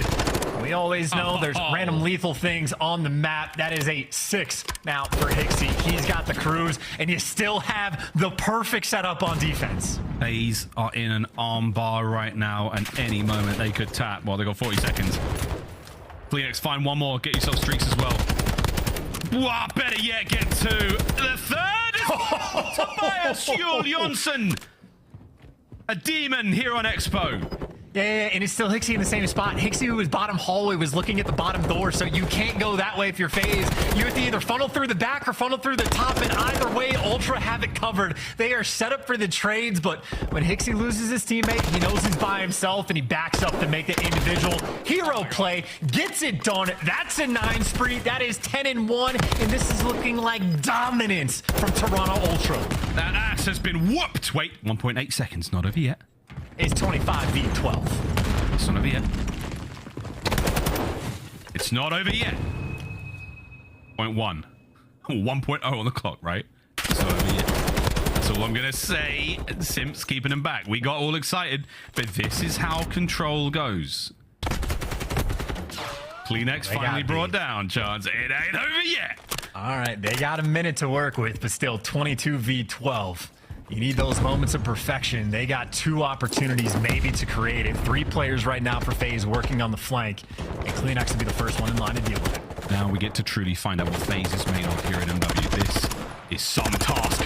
We always know there's random lethal things on the map. That is a 6 now for HyXy. He's got the cruise, and you still have the perfect setup on defense. FaZe are in an arm bar right now, and any moment they could tap. Well, they got 40 seconds. CleanX, find one more. Get yourself streaks as well. Wow, better yet, get 2. The third is Tobias Juhl Jonsson. A demon here on Expo. Yeah, and it's still HyXy in the same spot. HyXy, who was bottom hallway, was looking at the bottom door, so you can't go that way if you're FaZe. You have to either funnel through the back or funnel through the top, and either way, Ultra have it covered. They are set up for the trades, but when HyXy loses his teammate, he knows he's by himself, and he backs up to make the individual hero play, gets it done. That's a 9 spree. That is 10-1, and this is looking like dominance from Toronto Ultra. That ass has been whooped. Wait, 1.8 seconds. Not over yet. It's 25 v 12. It's not over yet. It's not over yet. 0.1. 1.0 on the clock, right? It's not over yet. That's all I'm going to say. Simp's keeping him back. We got all excited, but this is how control goes. CleanX finally brought down. Chance. It ain't over yet. All right, they got a minute to work with, but still 22 v 12. You need those moments of perfection. They got 2 opportunities maybe to create it. 3 players right now for FaZe working on the flank. And CleanX will be the first one in line to deal with it. Now we get to truly find out what FaZe is made of here at MW. This is some task.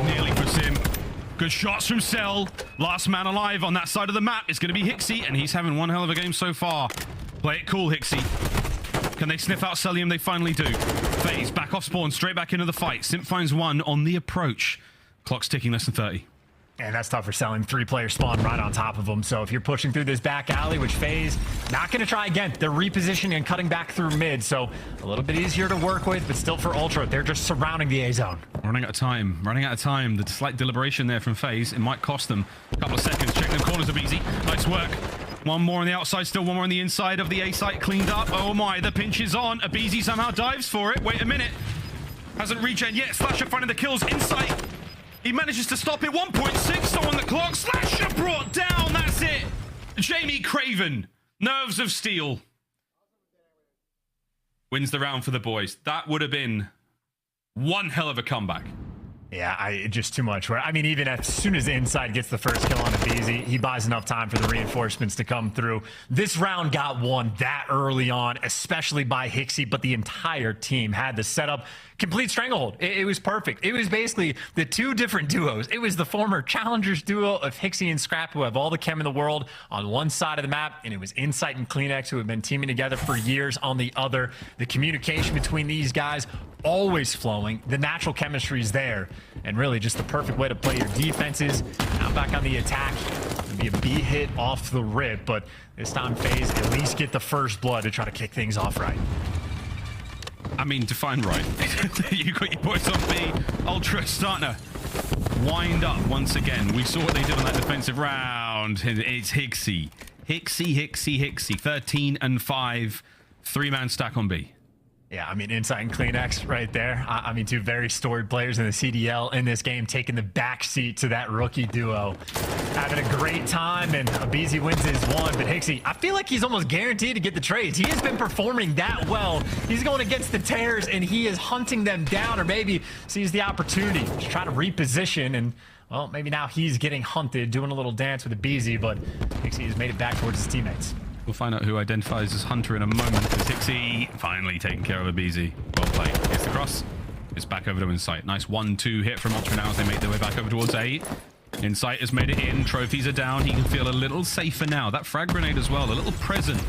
Nearly for Simp. Good shots from Cell. Last man alive on that side of the map is going to be HyXy, and he's having one hell of a game so far. Play it cool, HyXy. Can they sniff out Cellium? They finally do. FaZe back off spawn, straight back into the fight. Simp finds one on the approach. Clock's ticking, less than 30. And that's tough for Cellium. 3-player spawn right on top of them. So if you're pushing through this back alley, which FaZe not going to try again. They're repositioning and cutting back through mid. So a little bit easier to work with, but still for Ultra, they're just surrounding the A zone. Running out of time. Running out of time. The slight deliberation there from FaZe. It might cost them a couple of seconds. Checking the corners of aBeZy. Nice work. One more on the outside, still one more on the inside of the A site, cleaned up. Oh my, the pinch is on. aBeZy somehow dives for it. Wait a minute. Hasn't regen yet. Slasher finding the kills inside. He manages to stop it. 1.6 still on the clock. Slasher brought down. That's it. Jamie Craven, nerves of steel, wins the round for the boys. That would have been one hell of a comeback. Yeah, just too much. I mean, even as soon as the inside gets the first kill on aBeZy, he buys enough time for the reinforcements to come through. This round got won that early on, especially by HyXy, but the entire team had the setup. Complete stranglehold. It was perfect. It was basically the 2 different duos. It was the former challengers duo of HyXy and Scrapz, who have all the chem in the world on one side of the map, and it was Insight and CleanX, who have been teaming together for years on the other. The communication between these guys always flowing. The natural chemistry is there, and really just the perfect way to play your defenses. Now back on the attack. It'll be a B hit off the rip, but this time FaZe at least get the first blood to try to kick things off right. I mean, define right. You got your boys on B. Ultra starting to wind up once again. We saw what they did on that defensive round. It's HyXy. HyXy. 13 and 5. 3-man stack on B. Yeah, I mean, Insight and CleanX right there. I mean, 2 very storied players in the CDL in this game, taking the backseat to that rookie duo. Having a great time, and aBeZy wins his one, but HyXy, I feel like he's almost guaranteed to get the trades. He has been performing that well. He's going against the tears, and he is hunting them down, or maybe sees the opportunity to try to reposition, and, well, maybe now he's getting hunted, doing a little dance with aBeZy, but HyXy has made it back towards his teammates. We'll find out who identifies as Hunter in a moment. As HyXy finally taking care of aBeZy. Well played. Gets the cross. It's back over to Insight. Nice 1-2 hit from Ultra now as they make their way back over towards A. Insight has made it in. Trophies are down. He can feel a little safer now. That frag grenade as well. A little present.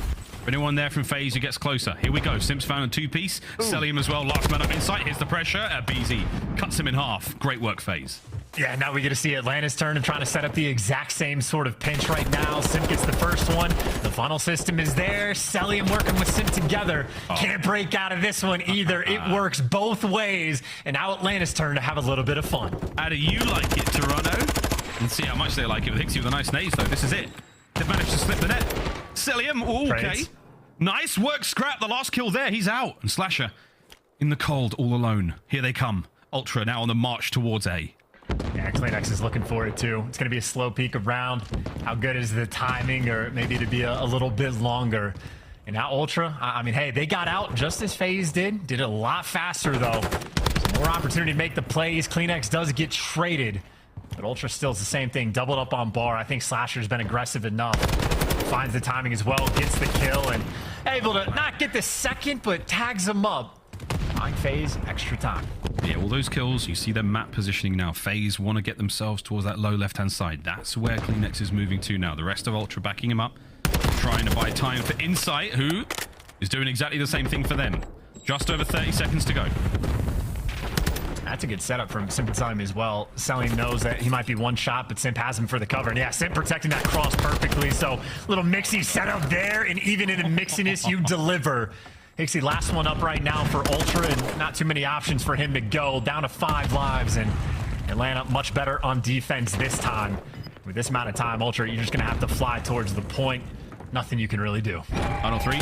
Anyone there from FaZe who gets closer. Here we go. Simp's found a 2-piece. Cellium as well. Last man up Insight. Here's the pressure. aBeZy cuts him in half. Great work, FaZe. Yeah, now we get to see Atlanta's turn and trying to set up the exact same sort of pinch right now. Simp gets the first one. The funnel system is there. Cellium working with Simp together. Can't break out of this one either. It works both ways. And now Atlanta's turn to have a little bit of fun. How do you like it, Toronto? And see how much they like it with HyXy with a nice nades, though. This is it. They've managed to slip the net. Cellium, okay. Nice work, Scrap. The last kill there. He's out. And Slasher in the cold, all alone. Here they come. Ultra now on the march towards A. Yeah, Kleenex is looking for it too. It's going to be a slow peak around. How good is the timing, or maybe to be a little bit longer? And now Ultra, I mean, hey, they got out just as FaZe did. Did it a lot faster, though. Some more opportunity to make the plays. Kleenex does get traded. But Ultra still is the same thing. Doubled up on bar. I think Slasher's been aggressive enough. Finds the timing as well. Gets the kill. And able to not get the second, but tags him up. Buying FaZe extra time. Yeah, all those kills, you see their map positioning now. FaZe want to get themselves towards that low left-hand side. That's where Kleenex is moving to now. The rest of Ultra backing him up. Trying to buy time for Insight, who is doing exactly the same thing for them. Just over 30 seconds to go. That's a good setup from Simp and Cellium as well. Cellium knows that he might be one shot, but Simp has him for the cover. And yeah, Simp protecting that cross perfectly. So little mixy setup there, and even in the mixiness, you deliver. Hixie, last one up right now for Ultra, and not too many options for him to go. Down to 5 lives, and Atlanta much better on defense this time. With this amount of time, Ultra, you're just going to have to fly towards the point. Nothing you can really do. Final 3.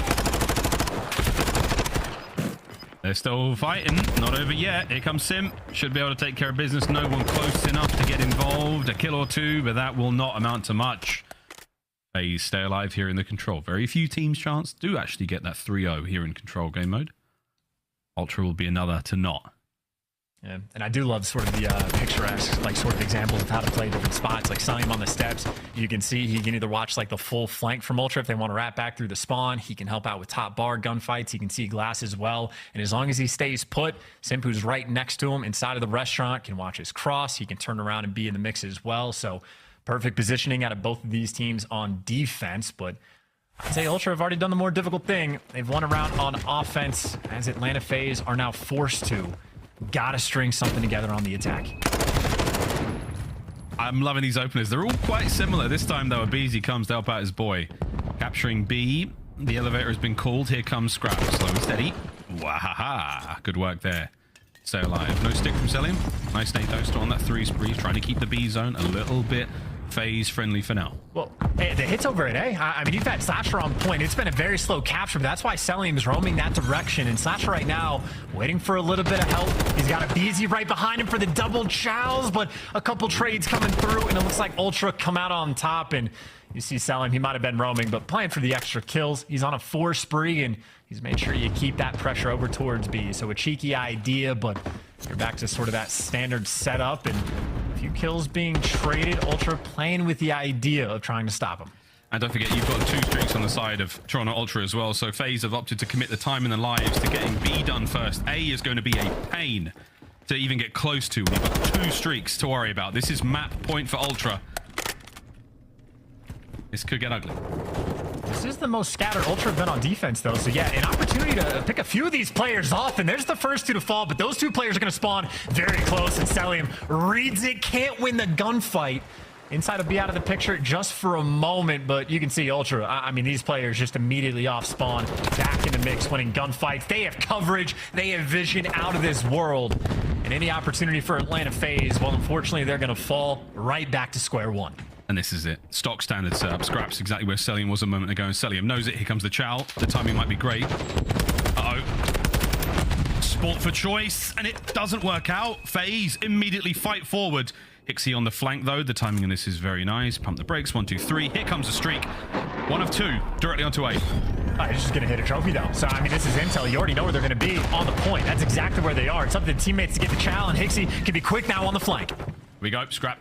They're still fighting. Not over yet. Here comes Simp. Should be able to take care of business. No one close enough to get involved. A kill or two, but that will not amount to much. FaZe stay alive here in the control. Very few teams' chance do actually get that 3-0 here in control game mode. Ultra will be another to not. Yeah, and I do love sort of the picturesque, like, sort of examples of how to play different spots, like Cellium on the steps. You can see he can either watch, like, the full flank from Ultra if they want to wrap back through the spawn. He can help out with top bar gunfights. He can see glass as well. And as long as he stays put, Simp, who's right next to him inside of the restaurant, can watch his cross. He can turn around and be in the mix as well. So perfect positioning out of both of these teams on defense. But I'd say Ultra have already done the more difficult thing. They've won a round on offense, as Atlanta FaZe are now forced to. Gotta string something together on the attack. I'm loving these openers. They're all quite similar. This time, though, aBeZy comes to help out his boy. Capturing B. The elevator has been called. Here comes Scrapz. Slow and steady. Wahaha. Good work there. Stay alive. No stick from Cellium. Nice nade toast on that 3 spree. Trying to keep the B zone a little bit FaZe friendly for now. Well, hey, the hits over at A. I mean, you've had Slasher on point. It's been a very slow capture, but that's why Cellium is roaming that direction. And Slasher right now, waiting for a little bit of help. He's got aBeZy right behind him for the double chows, but a couple trades coming through, and it looks like Ultra come out on top. And you see Cellium, he might have been roaming, but playing for the extra kills. He's on a 4 spree, and he's made sure you keep that pressure over towards B. So a cheeky idea, but you're back to sort of that standard setup, and a few kills being traded. Ultra playing with the idea of trying to stop him. And don't forget, you've got 2 streaks on the side of Toronto Ultra as well. So FaZe have opted to commit the time and the lives to getting B done first. A is going to be a pain to even get close to. We've got 2 streaks to worry about. This is map point for Ultra. This could get ugly. This is the most scattered Ultra have been on defense, though. So, yeah, an opportunity to pick a few of these players off. And there's the first 2 to fall, but those 2 players are going to spawn very close. And Cellium reads it, can't win the gunfight. Inside of B out of the picture just for a moment, but you can see Ultra. I mean, these players just immediately off spawn, back in the mix, winning gunfights. They have coverage. They have vision out of this world. And any opportunity for Atlanta FaZe, well, unfortunately, they're going to fall right back to square one. And this is it. Stock standard setup. Scrapz exactly where Cellium was a moment ago, and Cellium knows it. Here comes the chow. The timing might be great. Uh-oh. Sport for choice, and it doesn't work out. FaZe immediately fight forward. Hixie on the flank, though. The timing on this is very nice. Pump the brakes. 1, 2, 3. Here comes a streak. 1 of 2. Directly onto A. He's just going to hit a trophy, though. So, I mean, this is intel. You already know where they're going to be on the point. That's exactly where they are. It's up to the teammates to get the chow, and Hixie can be quick now on the flank. Here we go. Scrap.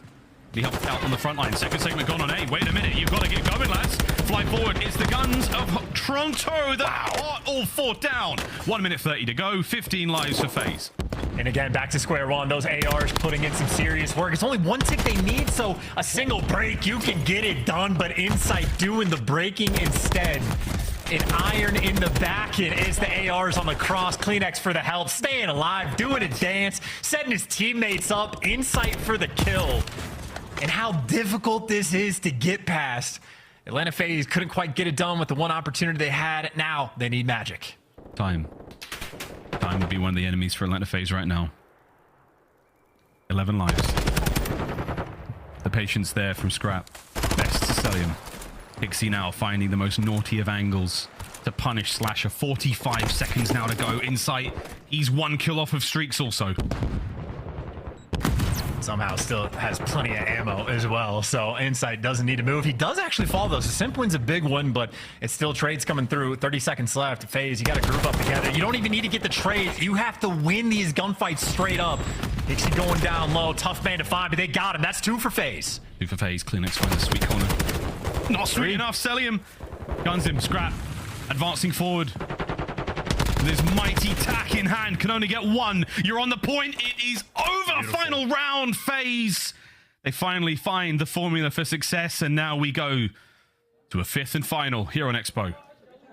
He helped out on the front line. Second segment gone on A. Wait a minute. You've got to get going, lads. Fly forward. It's the guns of Toronto that are all fought down. 1 minute 30 to go. 15 lives for FaZe. And again, back to square one. Those ARs putting in some serious work. It's only 1 tick they need, so a single break, you can get it done. But Insight doing the breaking instead. An iron in the back, and it's the ARs on the cross. Kleenex for the help. Staying alive, doing a dance, setting his teammates up. Insight for the kill. And how difficult this is to get past. Atlanta FaZe couldn't quite get it done with the one opportunity they had. Now they need magic. Time would be one of the enemies for Atlanta FaZe right now. 11 lives. The patience there from Scrap. Best to Cellium. Hixie now finding the most naughty of angles. to punish Slasher. 45 seconds now to go. Insight, he's 1 kill off of streaks also. Somehow still has plenty of ammo as well, so Insight doesn't need to move. He does actually fall though, so Simp wins a big one, but it's still trades coming through. 30 seconds left. FaZe, you got to group up together. You don't even need to get the trades. You have to win these gunfights straight up. Dixie going down low. Tough man to find, but they got him. That's 2 for FaZe. 2 for FaZe. CleanX finds the sweet corner. Not sweet enough. Cellium guns him. Scrap advancing forward. This mighty tack in hand, can only get 1. You're on the point. It is over. Beautiful. Final round. FaZe, they finally find the formula for success, and now we go to a 5th and final here on Expo.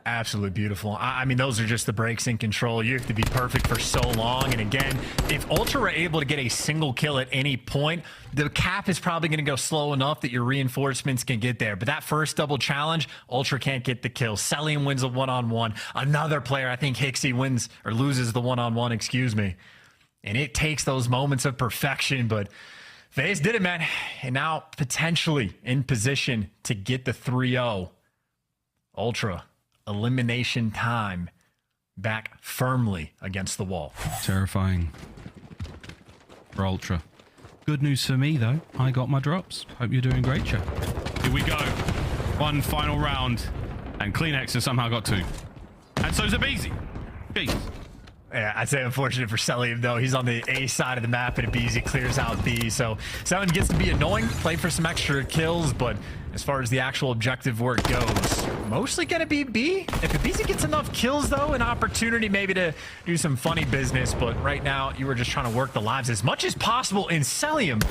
Absolutely beautiful. I mean, those are just the breaks in control. You have to be perfect for so long. And again, if Ultra were able to get a single kill at any point, the cap is probably going to go slow enough that your reinforcements can get there. But that first double challenge, Ultra can't get the kill. Cellium wins a one-on-one. Another player, I think Hicksy wins or loses the one-on-one, excuse me. And it takes those moments of perfection, but FaZe did it, man. And now potentially in position to get the 3-0. Ultra, elimination time, back firmly against the wall. Terrifying for Ultra. Good news for me though, I got my drops. Hope you're doing great, chat. Here we go. One final round, and CleanX has somehow got 2. And so's aBeZy. Jeez. Yeah, I'd say unfortunate for Cellium, though. He's on the A side of the map, and aBeZy clears out B. So 7 gets to be annoying, play for some extra kills, but as far as the actual objective work goes, mostly going to be B. If aBeZy gets enough kills, though, an opportunity maybe to do some funny business, but right now, you were just trying to work the lives as much as possible in Cellium.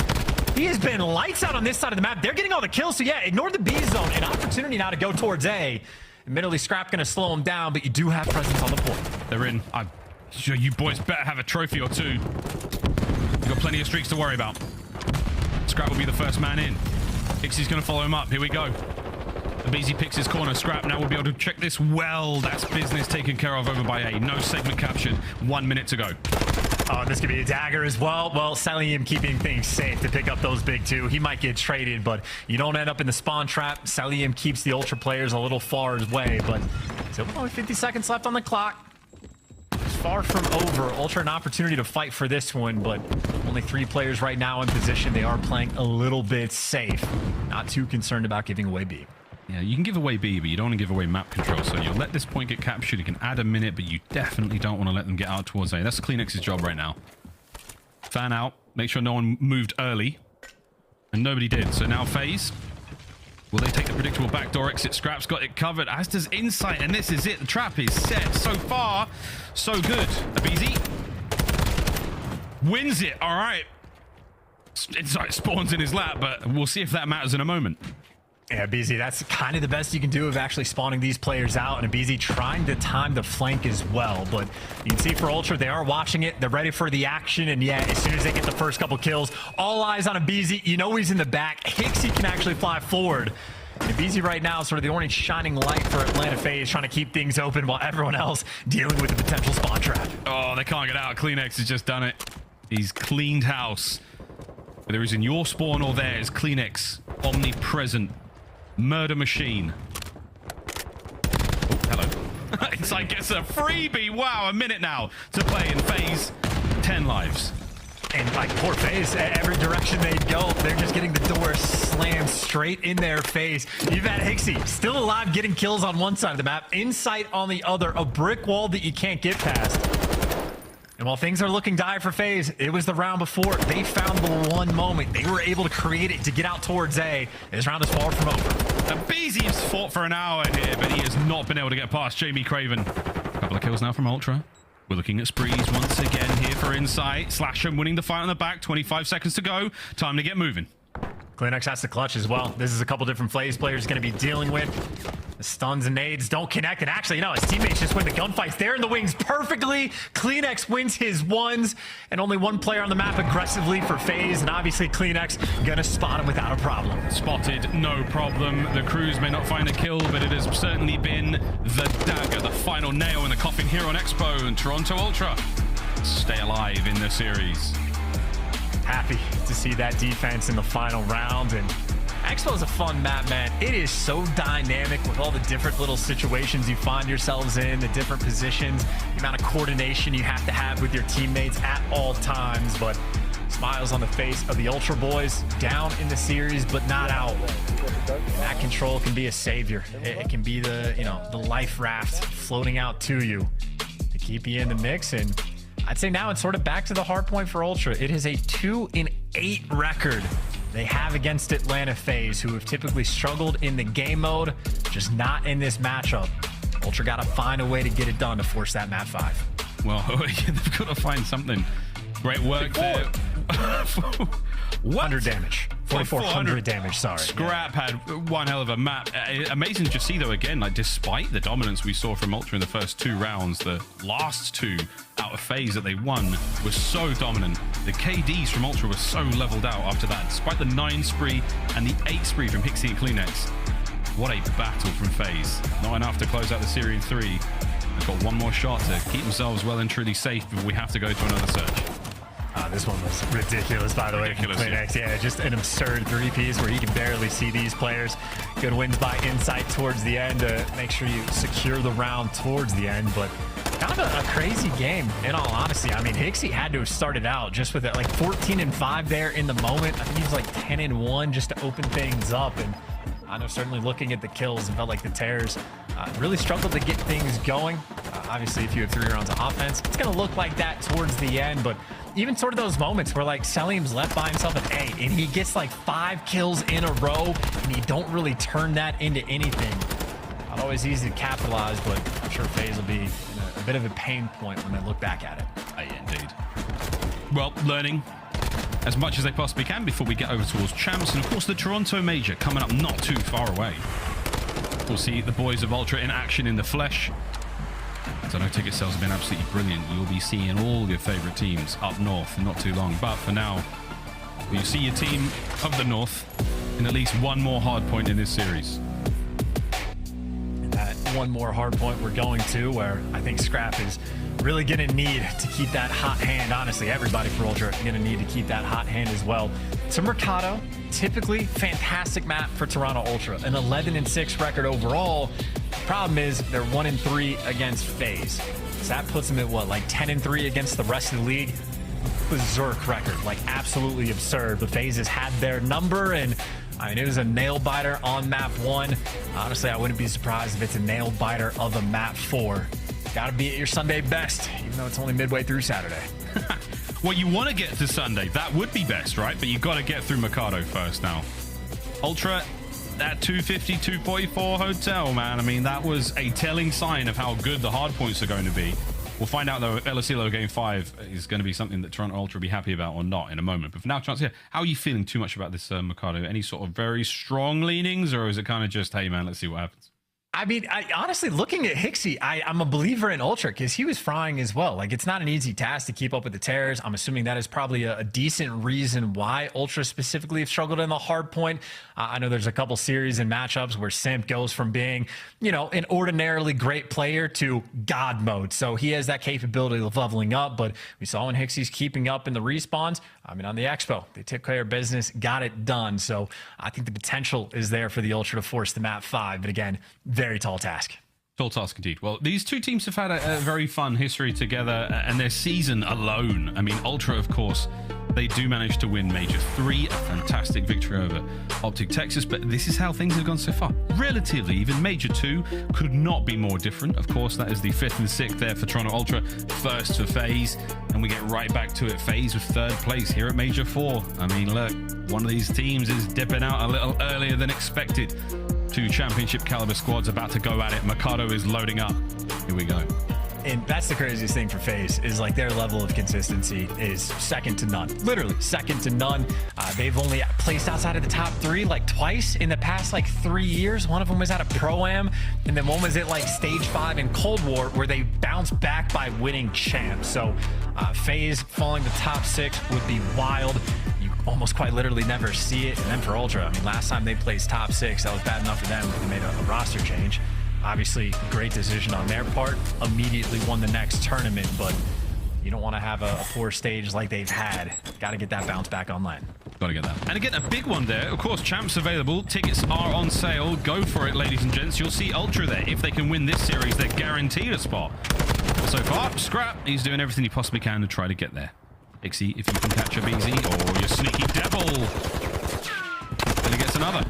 He has been lights out on this side of the map. They're getting all the kills, so yeah, ignore the B zone. An opportunity now to go towards A. Admittedly, Scrap going to slow him down, but you do have presence on the point. They're in. Sure, you boys better have a trophy or 2. You've got plenty of streaks to worry about. Scrap will be the first man in. Ixie's going to follow him up. Here we go. aBeZy picks his corner. Scrap now will be able to check this well. That's business taken care of over by A. No segment captured. 1 minute to go. Oh, this could be a dagger as well. Well, Cellium keeping things safe to pick up those big 2. He might get traded, but you don't end up in the spawn trap. Cellium keeps the Ultra players a little far away, but still only 50 seconds left on the clock. Far from over. Ultra an opportunity to fight for this one, but only 3 players right now in position. They are playing a little bit safe. Not too concerned about giving away B. Yeah, you can give away B, but you don't want to give away map control. So you'll let this point get captured. You can add a minute, but you definitely don't want to let them get out towards A. That's CleanX's job right now. Fan out. Make sure no one moved early. And nobody did. So now FaZe. Will they take the predictable backdoor exit? Scrap's got it covered, as does Insight, and this is it. The trap is set. So far, so good. aBeZy wins it. All right. Insight spawns in his lap, but we'll see if that matters in a moment. Yeah, aBeZy, that's kind of the best you can do of actually spawning these players out, and aBeZy trying to time the flank as well. But you can see for Ultra, they are watching it. They're ready for the action, and yeah, as soon as they get the first couple kills, all eyes on aBeZy. You know he's in the back. Hicksy can actually fly forward. aBeZy right now is sort of the only shining light for Atlanta FaZe, trying to keep things open while everyone else dealing with the potential spawn trap. Oh, they can't get out. CleanX has just done it. He's cleaned house. Whether he's in your spawn or theirs, CleanX, omnipresent. Murder machine. Oh, hello. Insight gets a freebie. Wow, a minute now to play in FaZe. 10 lives. And like poor FaZe, every direction they go, they're just getting the door slammed straight in their face. You've had Hicksy still alive, getting kills on one side of the map, Insight on the other, a brick wall that you can't get past. And while things are looking dire for FaZe, it was the round before. They found the one moment. They were able to create it to get out towards A. This round is far from over. aBeZy has fought for an hour here, but he has not been able to get past Jamie Craven. A couple of kills now from Ultra. We're looking at sprees once again here for Insight. Slasher winning the fight on the back. 25 seconds to go. Time to get moving. CleanX has to clutch as well. This is a couple different FaZe players going to be dealing with. The stuns and nades don't connect. And actually, his teammates just win the gunfights. They're in the wings perfectly. CleanX wins his ones. And only 1 player on the map aggressively for FaZe. And obviously, CleanX going to spot him without a problem. Spotted, no problem. The crews may not find a kill, but it has certainly been the dagger, the final nail in the coffin here on Expo. And Toronto Ultra stay alive in the series. Happy to see that defense in the final round. And Expo is a fun map, man. It is so dynamic with all the different little situations you find yourselves in, the different positions, the amount of coordination you have to have with your teammates at all times. But smiles on the face of the Ultra boys, down in the series, but not out. And that control can be a savior. It can be the, the life raft floating out to you to keep you in the mix. And I'd say now it's sort of back to the hard point for Ultra. It is a 2-8 record they have against Atlanta FaZe, who have typically struggled in the game mode, just not in this matchup. Ultra got to find a way to get it done to force that map 5. Well, they've got to find something. Great work there. 100 damage. 4,400 damage, sorry. Scrap had one hell of a map. Amazing to see, though, again, like, despite the dominance we saw from Ultra in the first 2 rounds, the last 2 out of FaZe that they won was so dominant. The KDs from Ultra were so leveled out after that, despite the 9 spree and the 8 spree from Hixie and Kleenex. What a battle from FaZe. Not enough to close out the series in 3. They've got one more shot to keep themselves well and truly safe, but we have to go to another search. This one was ridiculous, by the way. Kleenex, yeah, just an absurd 3-piece where you can barely see these players. Good wins by insight towards the end to make sure you secure the round towards the end, but kind of a crazy game, in all honesty. I mean, Hixie had to have started out just with it, like 14-5 there in the moment. I think he was like 10-1 just to open things up, and I know certainly looking at the kills, it felt like the Terrors really struggled to get things going. Obviously, if you have 3 rounds of offense, it's going to look like that towards the end, but even sort of those moments where like Cellium's left by himself at A and he gets like 5 kills in a row and you don't really turn that into anything. Not always easy to capitalize, but I'm sure FaZe will be in a bit of a pain point when they look back at it. Indeed. Well, learning as much as they possibly can before we get over towards champs, and of course the Toronto Major coming up not too far away. We'll see the boys of Ultra in action in the flesh. So I know ticket sales have been absolutely brilliant. You'll be seeing all your favorite teams up north in not too long. But for now, you see your team of the north in at least one more hard point in this series. And that one more hard point we're going to, where I think Scrapz is really going to need to keep that hot hand. Honestly, everybody for Ultra going to need to keep that hot hand as well. To Mercado, typically fantastic map for Toronto Ultra. An 11-6 record overall. Problem is they're 1-3 against FaZe. So that puts them at what, like 10-3 against the rest of the league? Berserk record, like absolutely absurd. But FaZe has had their number, and I mean, it was a nail biter on map 1. Honestly, I wouldn't be surprised if it's a nail biter of a map 4. Gotta be at your Sunday best, even though it's only midway through Saturday. Well, you want to get to Sunday. That would be best, right? But you've got to get through Mercado first now. Ultra, that 250, 244 hotel, man. I mean, that was a telling sign of how good the hard points are going to be. We'll find out, though, if Asilo Game 5 is going to be something that Toronto Ultra will be happy about or not in a moment. But for now, Chance, how are you feeling too much about this Mercado? Any sort of very strong leanings, or is it kind of just, hey, man, let's see what happens? I mean, honestly, looking at Hixie, I'm a believer in Ultra because he was frying as well. Like, it's not an easy task to keep up with the Terrors. I'm assuming that is probably a decent reason why Ultra specifically have struggled in the hard point. I know there's a couple series and matchups where Simp goes from being, an ordinarily great player to God mode. So he has that capability of leveling up, but we saw when Hixie's keeping up in the respawns. I mean, on the Expo, they took care of business, got it done. So I think the potential is there for the Ultra to force the map 5. But again, very tall task. Tall task indeed. Well, these two teams have had a very fun history together, and their season alone. I mean, Ultra, of course, they do manage to win Major 3, a fantastic victory over OpTic Texas, but this is how things have gone so far. Relatively, even Major 2 could not be more different. Of course, that is the 5th and 6th there for Toronto Ultra, 1st for FaZe, and we get right back to it. FaZe with 3rd place here at Major 4. I mean, look, one of these teams is dipping out a little earlier than expected. 2 championship caliber squads about to go at it. Mercado is loading up. Here we go. And that's the craziest thing for FaZe is like their level of consistency is second to none. Literally second to none. They've only placed outside of the top 3 like twice in the past like 3 years. One of them was at a Pro-Am, and then one was at like stage 5 in Cold War where they bounced back by winning champs. So FaZe falling to top 6 would be wild. You almost quite literally never see it. And then for Ultra, I mean, last time they placed top 6, that was bad enough for them. They made a roster change. Obviously, great decision on their part. Immediately won the next tournament, but you don't want to have a poor stage like they've had. Got to get that bounce back online. Gotta get that. And again, a big one there. Of course, champs available. Tickets are on sale. Go for it, ladies and gents. You'll see Ultra there. If they can win this series, they're guaranteed a spot. So far, Scrap, he's doing everything he possibly can to try to get there. Pixie, if you can catch aBeZy, or your sneaky devil. And he gets another.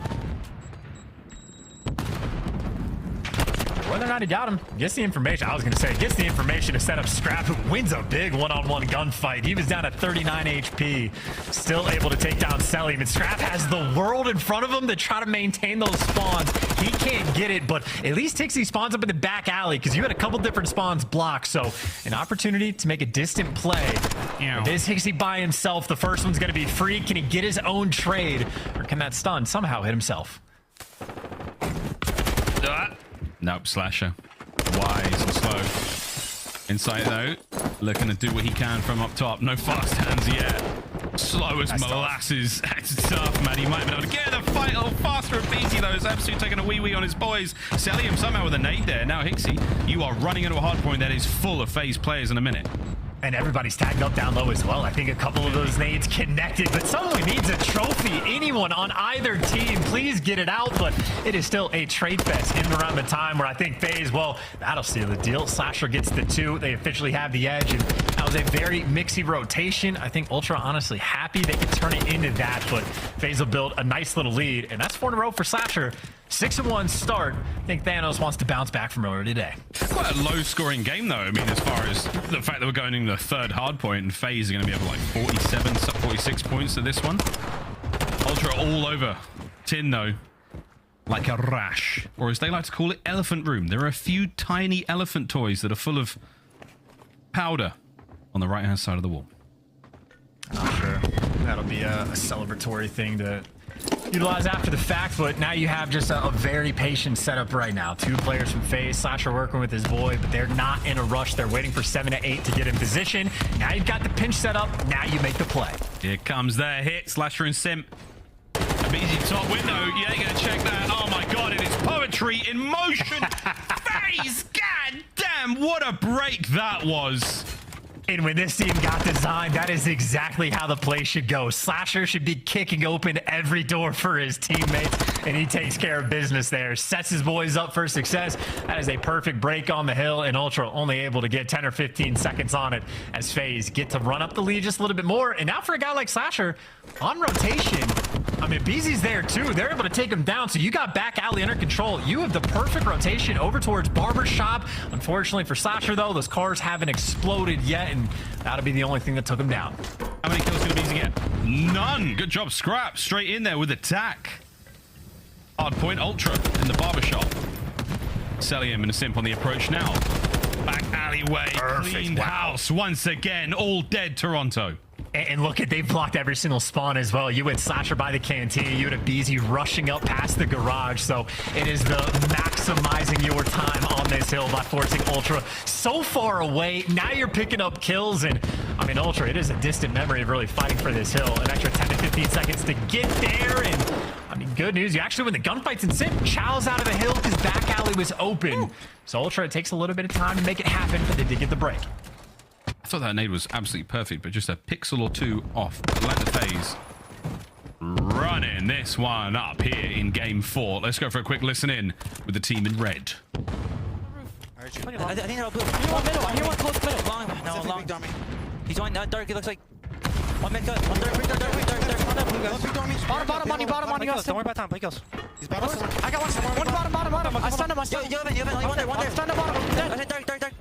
Whether or not he got him, gets the information. I was going to say, gets the information to set up Scrap, who wins a big one-on-one gunfight. He was down at 39 HP, still able to take down Cellium. And Scrap has the world in front of him to try to maintain those spawns. He can't get it, but at least Tixie spawns up in the back alley because you had a couple different spawns blocked. So an opportunity to make a distant play. This Tixie by himself. The first one's going to be free. Can he get his own trade, or can that stun somehow hit himself? Nope, Slasher. Wise and slow. Insight, though, looking to do what he can from up top. No fast hands yet. Slow as molasses. That's tough, man. He might have been able to get the fight a little faster. aBeZy, though, is absolutely taking a wee-wee on his boys. Cellium somehow with a nade there. Now, Hixie, you are running into a hard point that is full of FaZe players in a minute. And everybody's tagged up down low as well. I think a couple of those nades connected, but someone needs a trophy. Anyone on either team, please get it out. But it is still a trade fest in and around the time where I think FaZe, well, that'll seal the deal. Slasher gets the 2. They officially have the edge. And that was a very mixy rotation. I think Ultra honestly happy they could turn it into that, but FaZe will build a nice little lead. And that's 4 in a row for Slasher. 6-1 start. I think Thanos wants to bounce back from earlier today. Quite a low-scoring game, though. I mean, as far as the fact that we're going into the third hard point, and FaZe are going to be up like 47, 46 points to this one. Ultra all over Tin, though, like a rash. Or as they like to call it, elephant room. There are a few tiny elephant toys that are full of powder on the right-hand side of the wall. Not sure. That'll be a celebratory thing to utilize after the fact, but now you have just a very patient setup right now. 2 players from FaZe. Slasher working with his boy, but they're not in a rush. They're waiting for 7 to 8 to get in position. Now you've got the pinch set up. Now you make the play. Here comes their hit. Slasher and Simp. aBeZy top window. Yeah, you're going to check that. Oh my god, it is poetry in motion. FaZe, god damn, what a break that was. And when this team got designed, that is exactly how the play should go. Slasher should be kicking open every door for his teammates, and he takes care of business there. Sets his boys up for success. That is a perfect break on the hill, and Ultra only able to get 10 or 15 seconds on it as FaZe get to run up the lead just a little bit more. And now for a guy like Slasher, on rotation, I mean, aBeZy's there too. They're able to take him down, so you got back alley under control. You have the perfect rotation over towards Barbershop. Unfortunately for Slasher, though, those cars haven't exploded yet, and that'll be the only thing that took him down. How many kills can aBeZy get? None. Good job, Scrapz. Straight in there with attack. Hard point, Ultra in the Barbershop. Cellium and a Simp on the approach now. Back alleyway, cleaned house. Once again, all dead Toronto. And look at, they've blocked every single spawn as well. You had Slasher by the canteen. You had aBeZy rushing up past the garage. So it is the maximizing your time on this hill by forcing Ultra so far away. Now you're picking up kills. And I mean, Ultra, it is a distant memory of really fighting for this hill. An extra 10 to 15 seconds to get there. And I mean, good news. You actually win the gunfights in Simp. Chow's out of the hill because back alley was open. So Ultra, it takes a little bit of time to make it happen, but they did get the break. I thought that nade was absolutely perfect, but just a pixel or 2 off. Like the FaZe. Running this one up here in game 4. Let's go for a quick listen in with the team in red. I think they're all blue. I hear one close middle. Long. No, long. He's on dark. It looks like one mid cut. One dark. Bottom on you. Don't worry about time. Play kills. He's bottom. I got one bottom. I stunned him. You have it. One there. I stunned him bottom. Dark.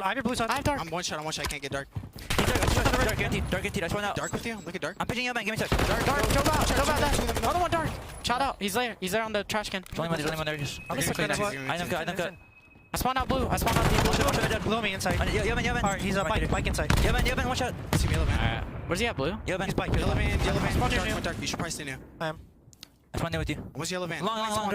I have your blue side. I have dark. I'm one shot. I can't get dark. Dark guaranteed. I spawned out. Dark with you. Look at dark. I'm pitching you, man. Give me a sec. Dark. Jump out. Another one dark. Shout out. He's there on the trash can. Only one there. Just. I know cut. I spawned out blue. Deep. Blue on me inside. Yevin. Alright, he's a bike inside. Yevin, one shot. See me, yellow man. Where's he at, blue? Yellow man. He's bike. Yellow man. Dark. You should probably stay near. I am. I spawned there with you. What's yellow van? Long.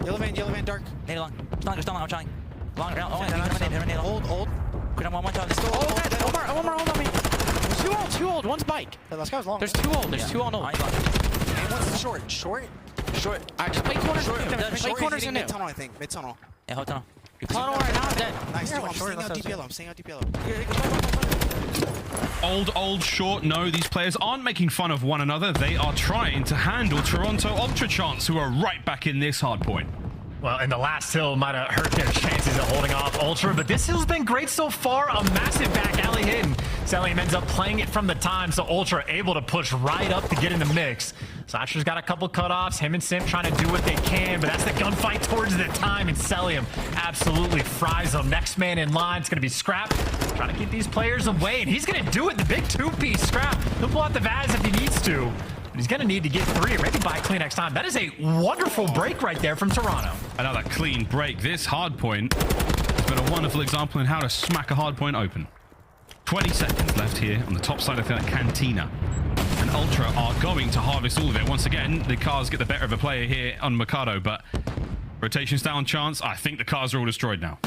Yellow van, dark. Nade long. Stun, I'm trying. Long round. Old. Could I one time? One more old on me. There's two old. One's bike. This guy's long. There's two old. And one's short. Alright, just play corners. Play corners in mid tunnel, I think. Mid tunnel. Yeah, hold tunnel. Tunnel right now, dead. Nice. I'm staying out deep yellow. Old, short. No, these players aren't making fun of one another. They are trying to handle Toronto Ultra Chance, who are right back in this hard point. Well, and the last hill might have hurt their chances of holding off Ultra, but this hill's been great so far. A massive back alley hit, and Cellium ends up playing it from the time, so Ultra able to push right up to get in the mix. Slasher's got a couple cutoffs. Him and Simp trying to do what they can, but that's the gunfight towards the time, and Cellium absolutely fries them. Next man in line, it's going to be Scrapz, trying to get these players away, and he's going to do it. The big two-piece Scrapz. He'll pull out the Vaz if he needs to. He's going to need to get 3 or maybe buy clean next time. That is a wonderful break right there from Toronto. Another clean break. This hard point has been a wonderful example in how to smack a hard point open. 20 seconds left here on the top side of that Cantina. And Ultra are going to harvest all of it. Once again, the cars get the better of a player here on Mikado, but rotations down chance. I think the cars are all destroyed now.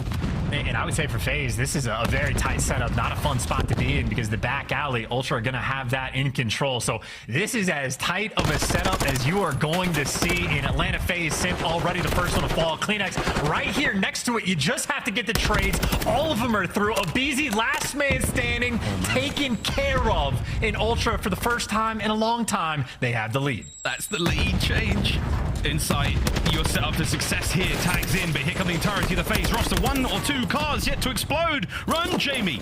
And I would say for FaZe, this is a very tight setup, not a fun spot to be in because the back alley, Ultra are going to have that in control. So this is as tight of a setup as you are going to see in Atlanta FaZe. Simp already the first one to fall. CleanX right here next to it. You just have to get the trades. All of them are through. aBeZy, last man standing, taken care of in Ultra for the first time in a long time. They have the lead. That's the lead change. Insight, you're set up for success here. Tags in, but here come the entirety of the FaZe roster. 1 or 2 cars yet to explode. Run, Jamie.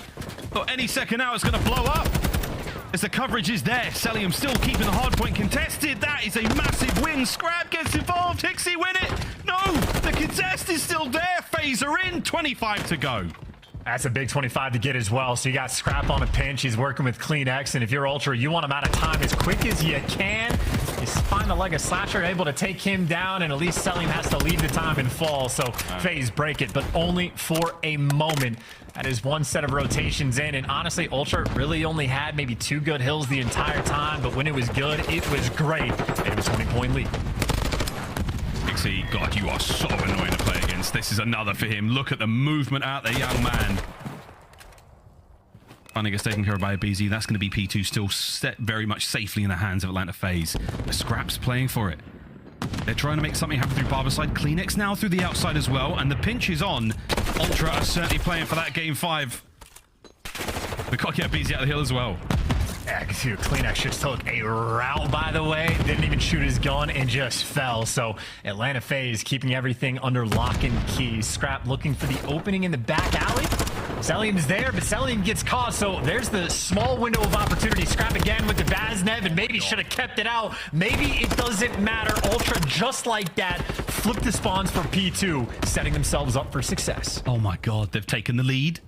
Thought any second now it's going to blow up. As the coverage is there, Cellium still keeping the hard point contested. That is a massive win. Scrapz gets involved. Hixie win it. No, the contest is still there. FaZe are in. 25 to go. That's a big 25 to get as well. So you got Scrapz on a pinch. He's working with CleanX, and if you're Ultra, you want him out of time as quick as you can. You find the leg of Slasher, able to take him down, and at least Cellium has to leave the time and fall. So FaZe break it, but only for a moment. That is one set of rotations in, and honestly, Ultra really only had maybe 2 good hills the entire time, but when it was good, it was great. It was a 20-point lead. Pixie, God, you are so annoying to play against. This is another for him. Look at the movement out there, young man. Finally gets taken care of by aBeZy. That's going to be P2 still set very much safely in the hands of Atlanta FaZe. The Scrapz playing for it. They're trying to make something happen through Barber side. CleanX now through the outside as well, and the pinch is on. Ultra are certainly playing for that game 5. The cocky aBeZy out of the hill as well. Yeah, I can see CleanX just took a route, by the way. Didn't even shoot his gun and just fell. So Atlanta FaZe keeping everything under lock and key. Scrapz looking for the opening in the back alley. Cellium's there, but Cellium gets caught. So there's the small window of opportunity. Scrapz again with the Vaznev, and maybe should have kept it out. Maybe it doesn't matter. Ultra, just like that, flip the spawns for P2, setting themselves up for success. Oh my God, they've taken the lead.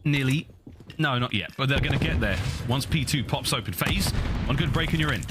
Nearly. No, not yet, but they're going to get there. Once P2 pops open. FaZe, one good break and you're in.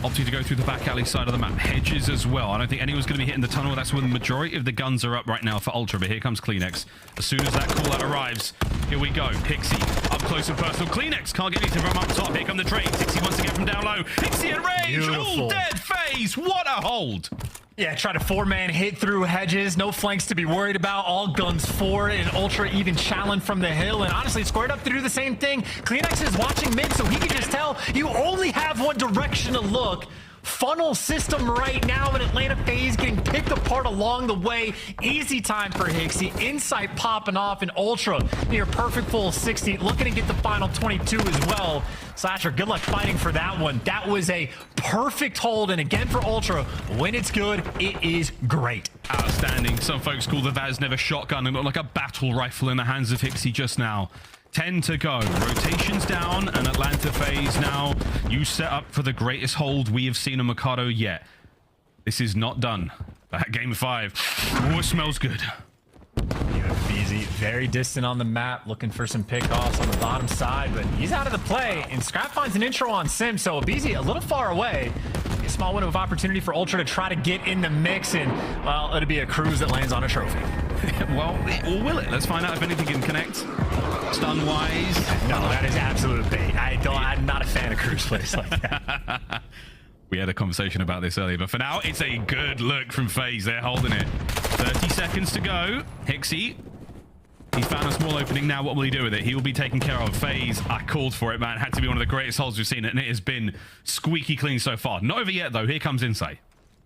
Opting to go through the back alley side of the map. Hedges as well. I don't think anyone's going to be hitting the tunnel. That's where the majority of the guns are up right now for Ultra, but here comes CleanX. As soon as that call out arrives, here we go. Hixie up close and personal. CleanX can't get anything from up top. Here come the trades. Hixie wants to get from down low. Hixie in range. Beautiful. All dead. FaZe, what a hold. Yeah, try to 4-man hit through hedges. No flanks to be worried about. All guns forward, and Ultra even challenge from the hill. And honestly, squared up to do the same thing. CleanX is watching mid, so he can just tell you only have one direction to look. Funnel system right now in Atlanta FaZe getting picked apart along the way. Easy time for Hixie. Insight popping off, and Ultra near perfect full 60. Looking to get the final 22 as well. Slasher, good luck fighting for that one. That was a perfect hold, and again for Ultra, when it's good, it is great. Outstanding. Some folks call the Vaznev a shotgun and look like a battle rifle in the hands of Hixie just now. 10 to go. Rotations down, and Atlanta FaZe now. You set up for the greatest hold we have seen on Mikado yet. This is not done. That game 5. Oh, it smells good. aBeZy very distant on the map, looking for some pickoffs on the bottom side, but he's out of the play, and Scrapz finds an intro on Simp, so aBeZy a little far away. A small window of opportunity for Ultra to try to get in the mix, and, well, it'll be a cruise that lands on a trophy. Well, or will it? Let's find out if anything can connect. Stun-wise. No, that is absolute bait. I'm not a fan of cruise plays like that. We had a conversation about this earlier, but for now, it's a good look from FaZe. They're holding it. 30 seconds to go. Hixie. He's found a small opening now. What will he do with it? He will be taken care of. FaZe, I called for it, man. Had to be one of the greatest holds we've seen, and it has been squeaky clean so far. Not over yet, though. Here comes Insight.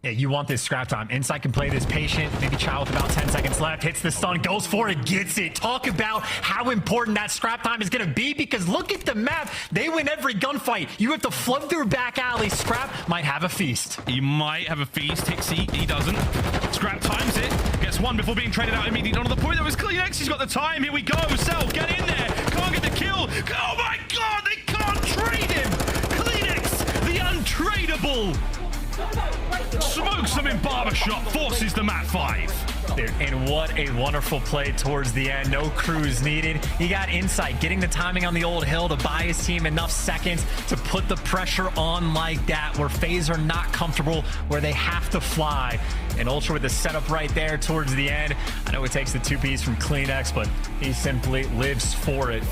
Yeah, you want this scrap time. Insight can play this patient, maybe Chow with about 10 seconds left, hits the stun, goes for it, gets it. Talk about how important that scrap time is going to be, because look at the map. They win every gunfight. You have to flood through back alley. Scrap might have a feast. He might have a feast. Hixie, he doesn't. Scrap times it. Gets one before being traded out immediately. On the point that was CleanX. He's got the time. Here we go. Self, get in there. Can't get the kill. Oh my God, they can't trade him. CleanX, the untradeable. Smokes them in barbershop, forces them at 5. Dude, and what a wonderful play towards the end. No crews needed. He got Insight, getting the timing on the old hill to buy his team enough seconds to put the pressure on like that, where FaZe are not comfortable, where they have to fly. And Ultra with the setup right there towards the end. I know it takes the 2-piece from CleanX, but he simply lives for it.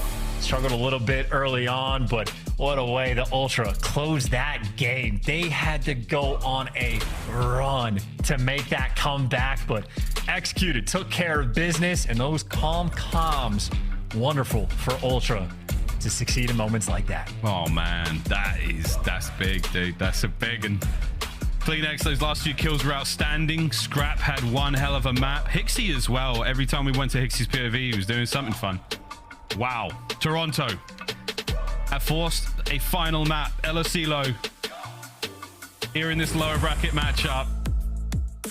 Struggled a little bit early on, but what a way the Ultra closed that game. They had to go on a run to make that comeback, but executed, took care of business, and those calm comms, wonderful for Ultra to succeed in moments like that. Oh man, that's big, dude. That's a big and CleanX, those last few kills were outstanding. Scrap had one hell of a map. Hixie as well. Every time we went to Hixie's POV, he was doing something fun. Wow. Toronto have forced a final map. Asilo here in this lower bracket matchup.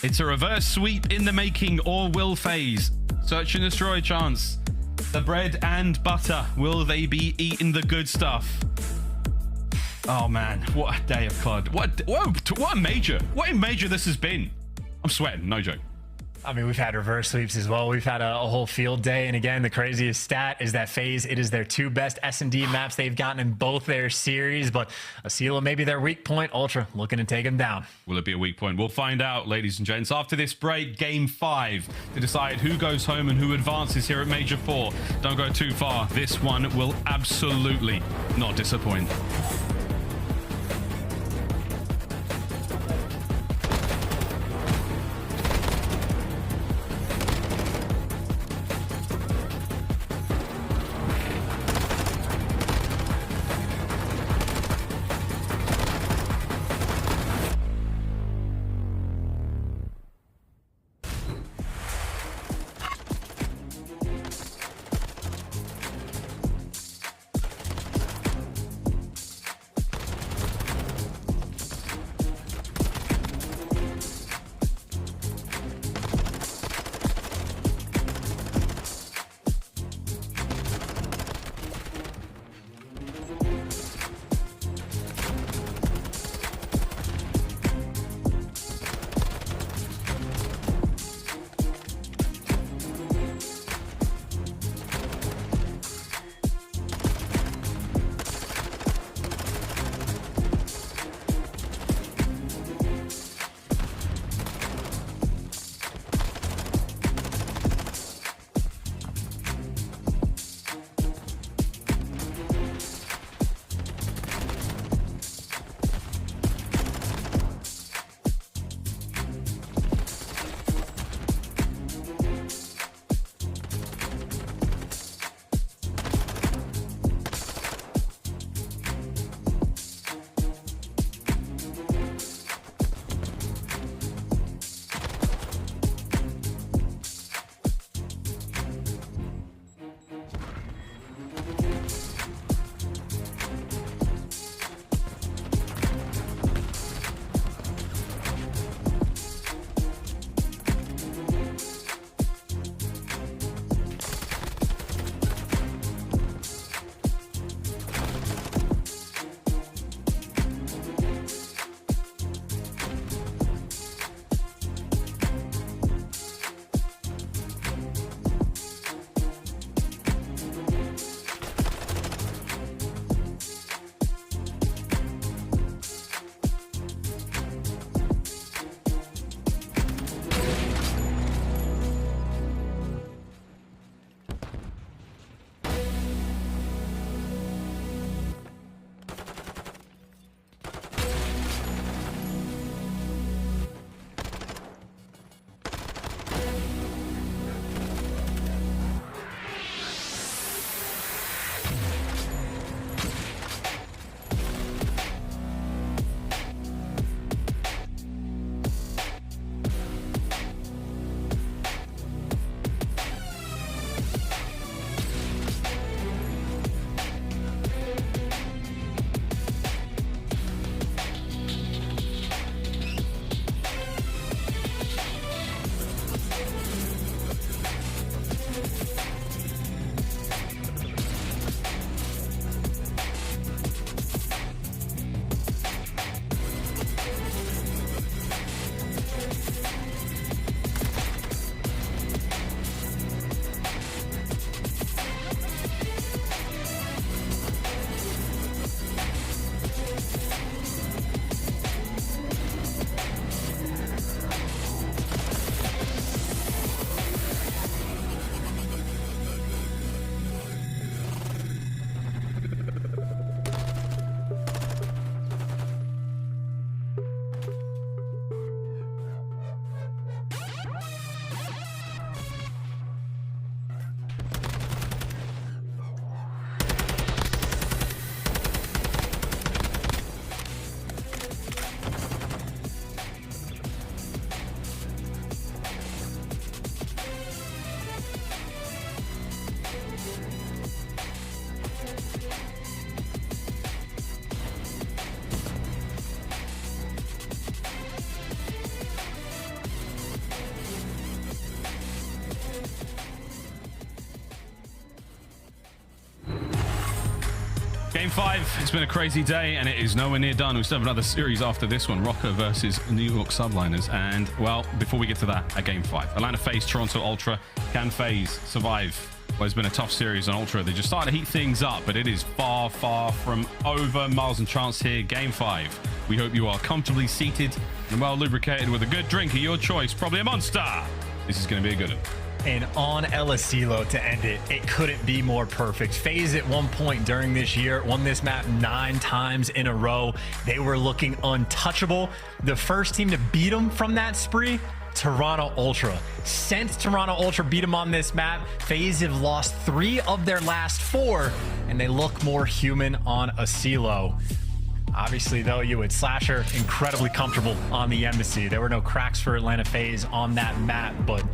It's a reverse sweep in the making, or will FaZe search and destroy chance? The bread and butter. Will they be eating the good stuff? Oh man, what a day of COD. What a major. What a major this has been. I'm sweating, no joke. I mean, we've had reverse sweeps as well. We've had a whole field day. And again, the craziest stat is that FaZe, it is their 2 best S&D maps they've gotten in both their series. But Asilo may be their weak point. Ultra looking to take them down. Will it be a weak point? We'll find out, ladies and gents. After this break, game 5 to decide who goes home and who advances here at Major 4. Don't go too far. This one will absolutely not disappoint. Game 5. It's been a crazy day, and it is nowhere near done. We still have another series after this one, Røkkr versus New York Subliners. And, well, before we get to that, at Game 5. Atlanta FaZe, Toronto Ultra. Can FaZe survive? Well, it's been a tough series on Ultra. They just started to heat things up, but it is far, far from over. Miles and Chance here, Game 5. We hope you are comfortably seated and well lubricated with a good drink of your choice, probably a Monster. This is going to be a good one. And on Asilo to end it, it couldn't be more perfect. FaZe at one point during this year won this map 9 times in a row. They were looking untouchable. The first team to beat them from that spree, Toronto Ultra. Since Toronto Ultra beat them on this map, FaZe have lost 3 of their last 4, and they look more human on Asilo. Obviously, though, you had Slasher incredibly comfortable on the Embassy. There were no cracks for Atlanta FaZe on that map, but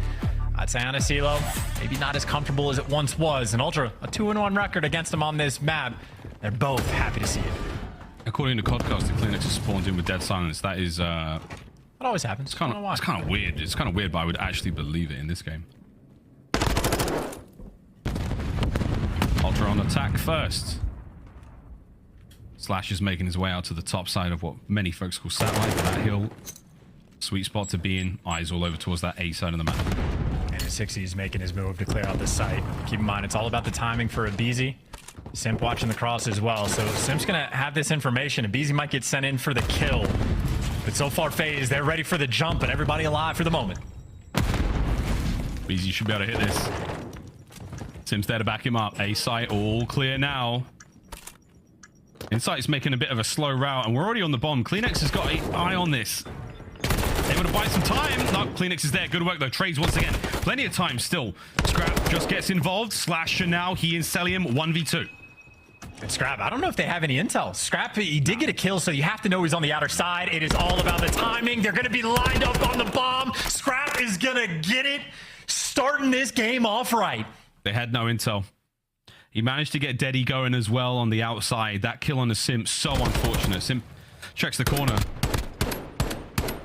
I'd say on Asilo, maybe not as comfortable as it once was. And Ultra, a 2-1 record against them on this map. They're both happy to see it. According to Codcast, the Clinics is spawned in with dead silence. That is, It always happens. it's kind of weird. It's kind of weird, but I would actually believe it in this game. Ultra on attack first. Slash is making his way out to the top side of what many folks call satellite. That hill, sweet spot to be in. Eyes all over towards that A side of the map. And 60 is making his move to clear out the site. Keep in mind, it's all about the timing for aBeZy. Simp watching the cross as well. So Simp's going to have this information. aBeZy might get sent in for the kill. But so far, FaZe, they're ready for the jump, and everybody alive for the moment. aBeZy should be able to hit this. Simp's there to back him up. A site all clear now. Insight's making a bit of a slow route, and we're already on the bomb. Kleenex has got an eye on this. Able to buy some time. No, Kleenex is there. Good work, though. Trades once again. Plenty of time still. Scrap just gets involved. Slasher now. He and Cellium 1v2. And Scrap, I don't know if they have any intel. Scrap, he did get a kill, so you have to know he's on the outer side. It is all about the timing. They're going to be lined up on the bomb. Scrap is going to get it, starting this game off right. They had no intel. He managed to get Deddy going as well on the outside. That kill on the Simp, so unfortunate. Simp checks the corner.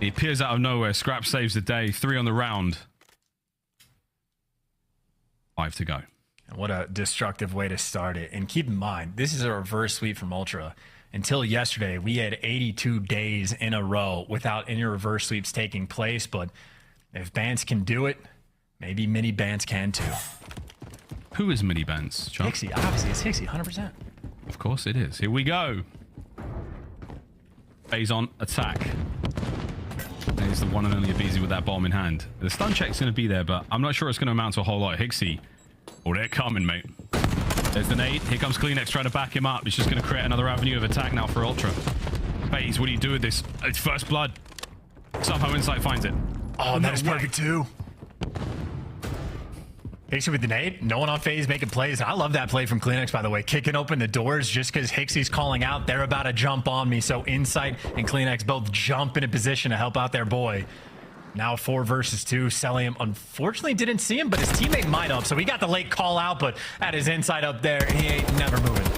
He appears out of nowhere. Scrap saves the day. 3 on the round. 5 to go. What a destructive way to start it. And keep in mind, this is a reverse sweep from Ultra. Until yesterday, we had 82 days in a row without any reverse sweeps taking place. But if Bance can do it, maybe Mini Bance can too. Who is Mini Bance, John? Hixie, obviously it's Hixie, 100%. Of course it is. Here we go. FaZe on attack. There's the one and only aBeZy with that bomb in hand. The stun check's going to be there, but I'm not sure it's going to amount to a whole lot. Hixie. Oh, they're coming, mate. There's the nade. Here comes Kleenex trying to back him up. It's just going to create another avenue of attack now for Ultra. FaZe, what do you do with this? It's first blood. Somehow Insight finds it. Oh, that is perfect too. Hixie with the nade. No one on FaZe making plays. I love that play from Kleenex, by the way. Kicking open the doors just because Hixie's calling out. They're about to jump on me. So Insight and Kleenex both jump into position to help out their boy. Now 4 versus 2. Cellium unfortunately didn't see him, but his teammate might have. So he got the late call out, but at his inside up there, he ain't never moving.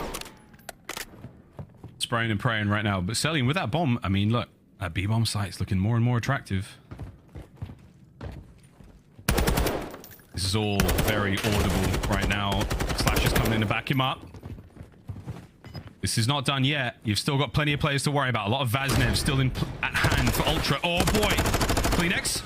Spraying and praying right now. But Cellium with that bomb, I mean, look, that B-bomb site's looking more and more attractive. This is all very audible right now. Slash is coming in to back him up. This is not done yet. You've still got plenty of players to worry about. A lot of Vaznev still at hand for Ultra. Oh, boy. Kleenex.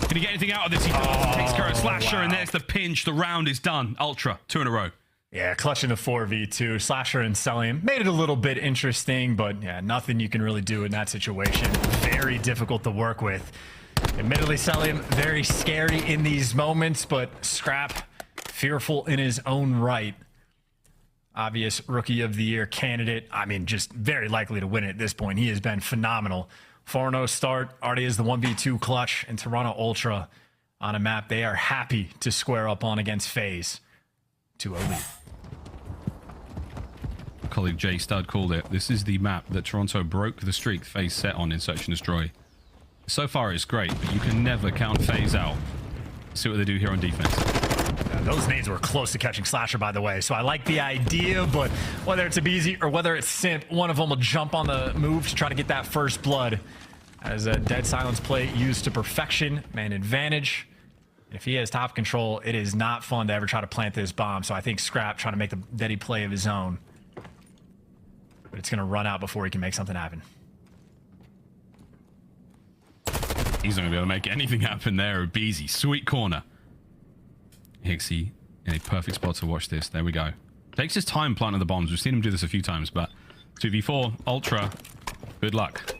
Can he get anything out of this? He does. He takes care of Slasher, and there's the pinch. The round is done. Ultra, 2 in a row. Yeah, clutching the 4v2. Slasher and Cellium made it a little bit interesting, but yeah, nothing you can really do in that situation. Very difficult to work with. Admittedly, Cellium very scary in these moments, but Scrap fearful in his own right. Obvious Rookie of the Year candidate. I mean, just very likely to win it at this point. He has been phenomenal. 4-0 start. Already is the 1v2 clutch, and Toronto Ultra on a map they are happy to square up on against FaZe. 2-0 lead. Colleague Jay Stud called it. This is the map that Toronto broke the streak FaZe set on in Search and Destroy. So far, it's great, but you can never count FaZe out. See what they do here on defense. Yeah, those nades were close to catching Slasher, by the way, so I like the idea, but whether it's aBeZy or whether it's Simp, one of them will jump on the move to try to get that first blood. As a dead silence play used to perfection, man advantage. If he has top control, it is not fun to ever try to plant this bomb, so I think Scrap trying to make the Deddy play of his own. but it's going to run out before he can make something happen. He's not going to be able to make anything happen there. aBeZy, sweet corner. Hixie in a perfect spot to watch this. There we go. Takes his time planting the bombs. We've seen him do this a few times, but 2v4, Ultra, good luck.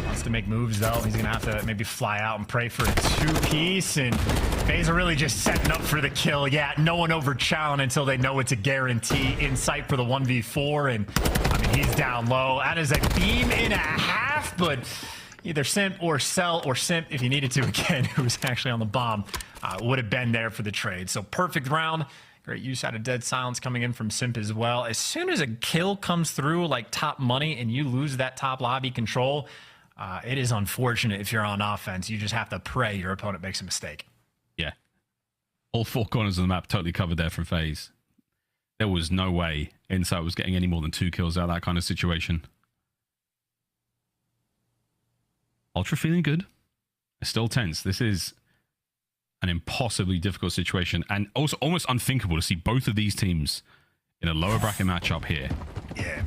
Wants to make moves, though. He's going to have to maybe fly out and pray for a two-piece, and FaZe are really just setting up for the kill. Yeah, no one over challenge until they know it's a guarantee. In sight for the 1v4, and I mean, he's down low. That is a beam and a half, but either Simp or Cell or Simp, if you needed to again, who was actually on the bomb, would have been there for the trade. So perfect round. Great use out of dead silence coming in from Simp as well. As soon as a kill comes through like top money and you lose that top lobby control, it is unfortunate if you're on offense. You just have to pray your opponent makes a mistake. Yeah. All four corners of the map totally covered there from FaZe. There was no way Insight was getting any more than 2 kills out of that kind of situation. Ultra feeling good. It's still tense. This is an impossibly difficult situation, and also almost unthinkable to see both of these teams in a lower bracket matchup here. Yeah.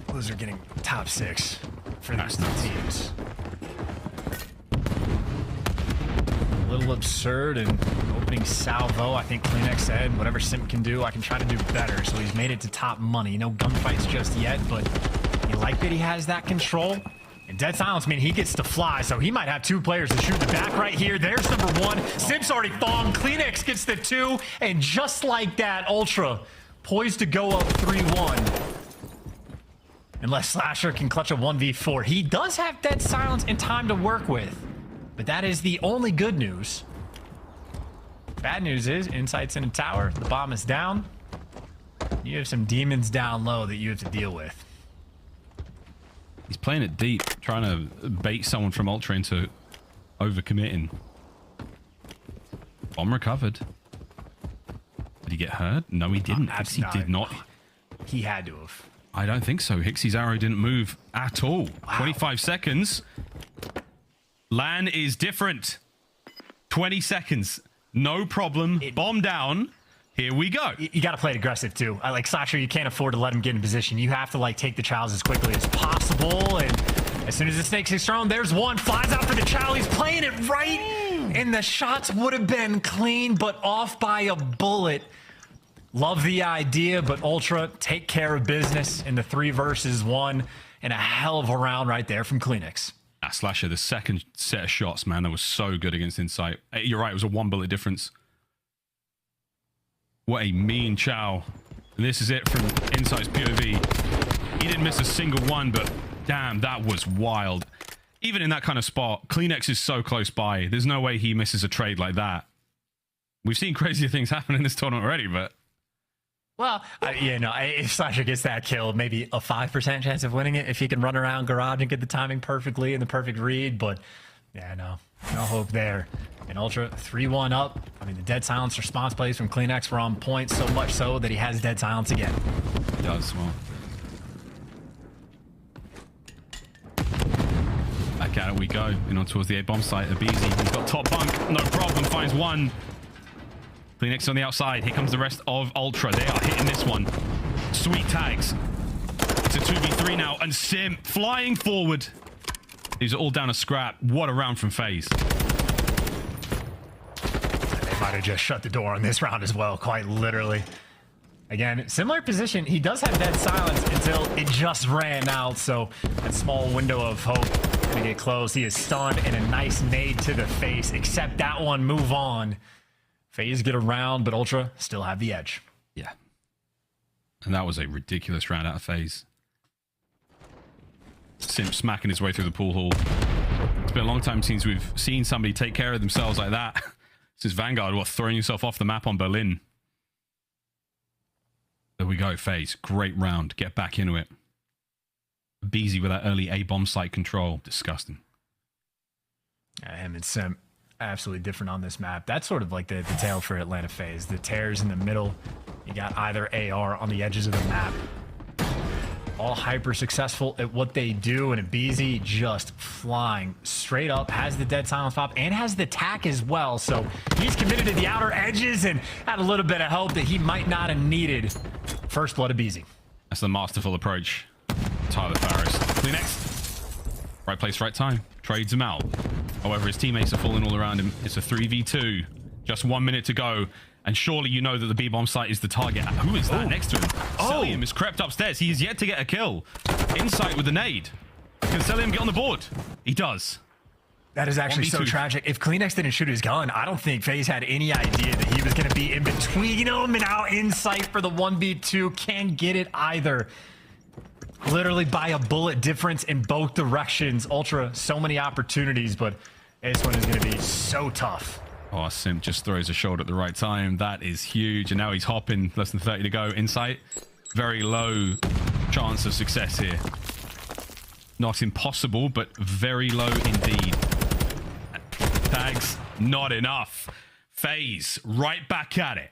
Those are getting top 6 for these two teams. A little absurd and opening salvo. I think Kleenex said, whatever Simp can do, I can try to do better. So he's made it to top money. No gunfights just yet, but you like that he has that control. And dead silence mean he gets to fly, so he might have 2 players to shoot the back right here. There's number 1. Simp's already fallen. Kleenex gets the 2, and just like that, Ultra poised to go up 3-1. Unless Slasher can clutch a 1v4. He does have dead silence and time to work with, but that is the only good news. Bad news is Insight's in a tower. The bomb is down. You have some demons down low that you have to deal with. He's playing it deep, trying to bait someone from Ultra into overcommitting. Bomb recovered. Did he get hurt? No, he didn't. He did not. He had to have. I don't think so. Hixie's arrow didn't move at all. Wow. 25 seconds. LAN is different. 20 seconds. No problem. Bomb down. Here we go. You got to play it aggressive, too. Like, Slasher, you can't afford to let him get in position. You have to, like, take the Childs as quickly as possible. And as soon as the snakes is thrown, there's one. Flies out for the Child. He's playing it right. And the shots would have been clean, but off by a bullet. Love the idea, but Ultra take care of business in the 3 versus 1. And a hell of a round right there from Kleenex. Slasher, the second set of shots, man, that was so good against Insight. You're right, it was a 1 bullet difference. What a mean chow. And this is it from Insight's POV. He didn't miss a single one, but damn, that was wild. Even in that kind of spot, Kleenex is so close by. There's no way he misses a trade like that. We've seen crazier things happen in this tournament already, but... Well, yeah, no, if Slasher gets that kill, maybe a 5% chance of winning it if he can run around garage and get the timing perfectly and the perfect read, but yeah, no hope there. And Ultra 3-1 up. I mean, the dead silence response plays from Kleenex were on point, so much so that he has dead silence again. He does, well. Back at it we go. In on towards the A-bomb site. aBeZy, he's got top bunk. No problem, finds one. Kleenex on the outside. Here comes the rest of Ultra. They are hitting this one. Sweet tags. It's a 2v3 now, and Simp flying forward. These are all down a scrap. What a round from FaZe. They might have just shut the door on this round as well, quite literally. Again, similar position. He does have dead silence until it just ran out, so that small window of hope gonna get close. He is stunned, and a nice nade to the face, except that one move on. FaZe get around, but Ultra still have the edge. Yeah. And that was a ridiculous round out of FaZe. Simp smacking his way through the pool hall. It's been a long time since we've seen somebody take care of themselves like that. This is Vanguard, what, throwing yourself off the map on Berlin. There we go, FaZe. Great round. Get back into it. aBeZy with that early A-bomb site control. Disgusting. Him and Simp, absolutely different on this map. That's sort of like the tale for Atlanta FaZe. The tears in the middle. You got either AR on the edges of the map. All hyper successful at what they do, and aBeZy just flying straight up, has the dead silence pop and has the tack as well, so he's committed to the outer edges and had a little bit of help that he might not have needed. First blood aBeZy. That's the masterful approach. Tyler Farris. CleanX. Right place, right time. Trades him out. However, his teammates are falling all around him. It's a 3v2. Just 1 minute to go. And surely you know that the B-bomb site is the target. Who is that next to him? Cellium has crept upstairs. He is yet to get a kill. Insight with the nade. Can Cellium get on the board? He does. That is actually so tragic. If CleanX didn't shoot his gun, I don't think FaZe had any idea that he was going to be in between them and out in sight for the 1v2. Can't get it either. Literally by a bullet difference in both directions. Ultra, so many opportunities, but this one is going to be so tough. Oh, Simp just throws a shot at the right time. That is huge. And now he's hopping. Less than 30 to go. Insight. Very low chance of success here. Not impossible, but very low indeed. Tags, not enough. FaZe, right back at it.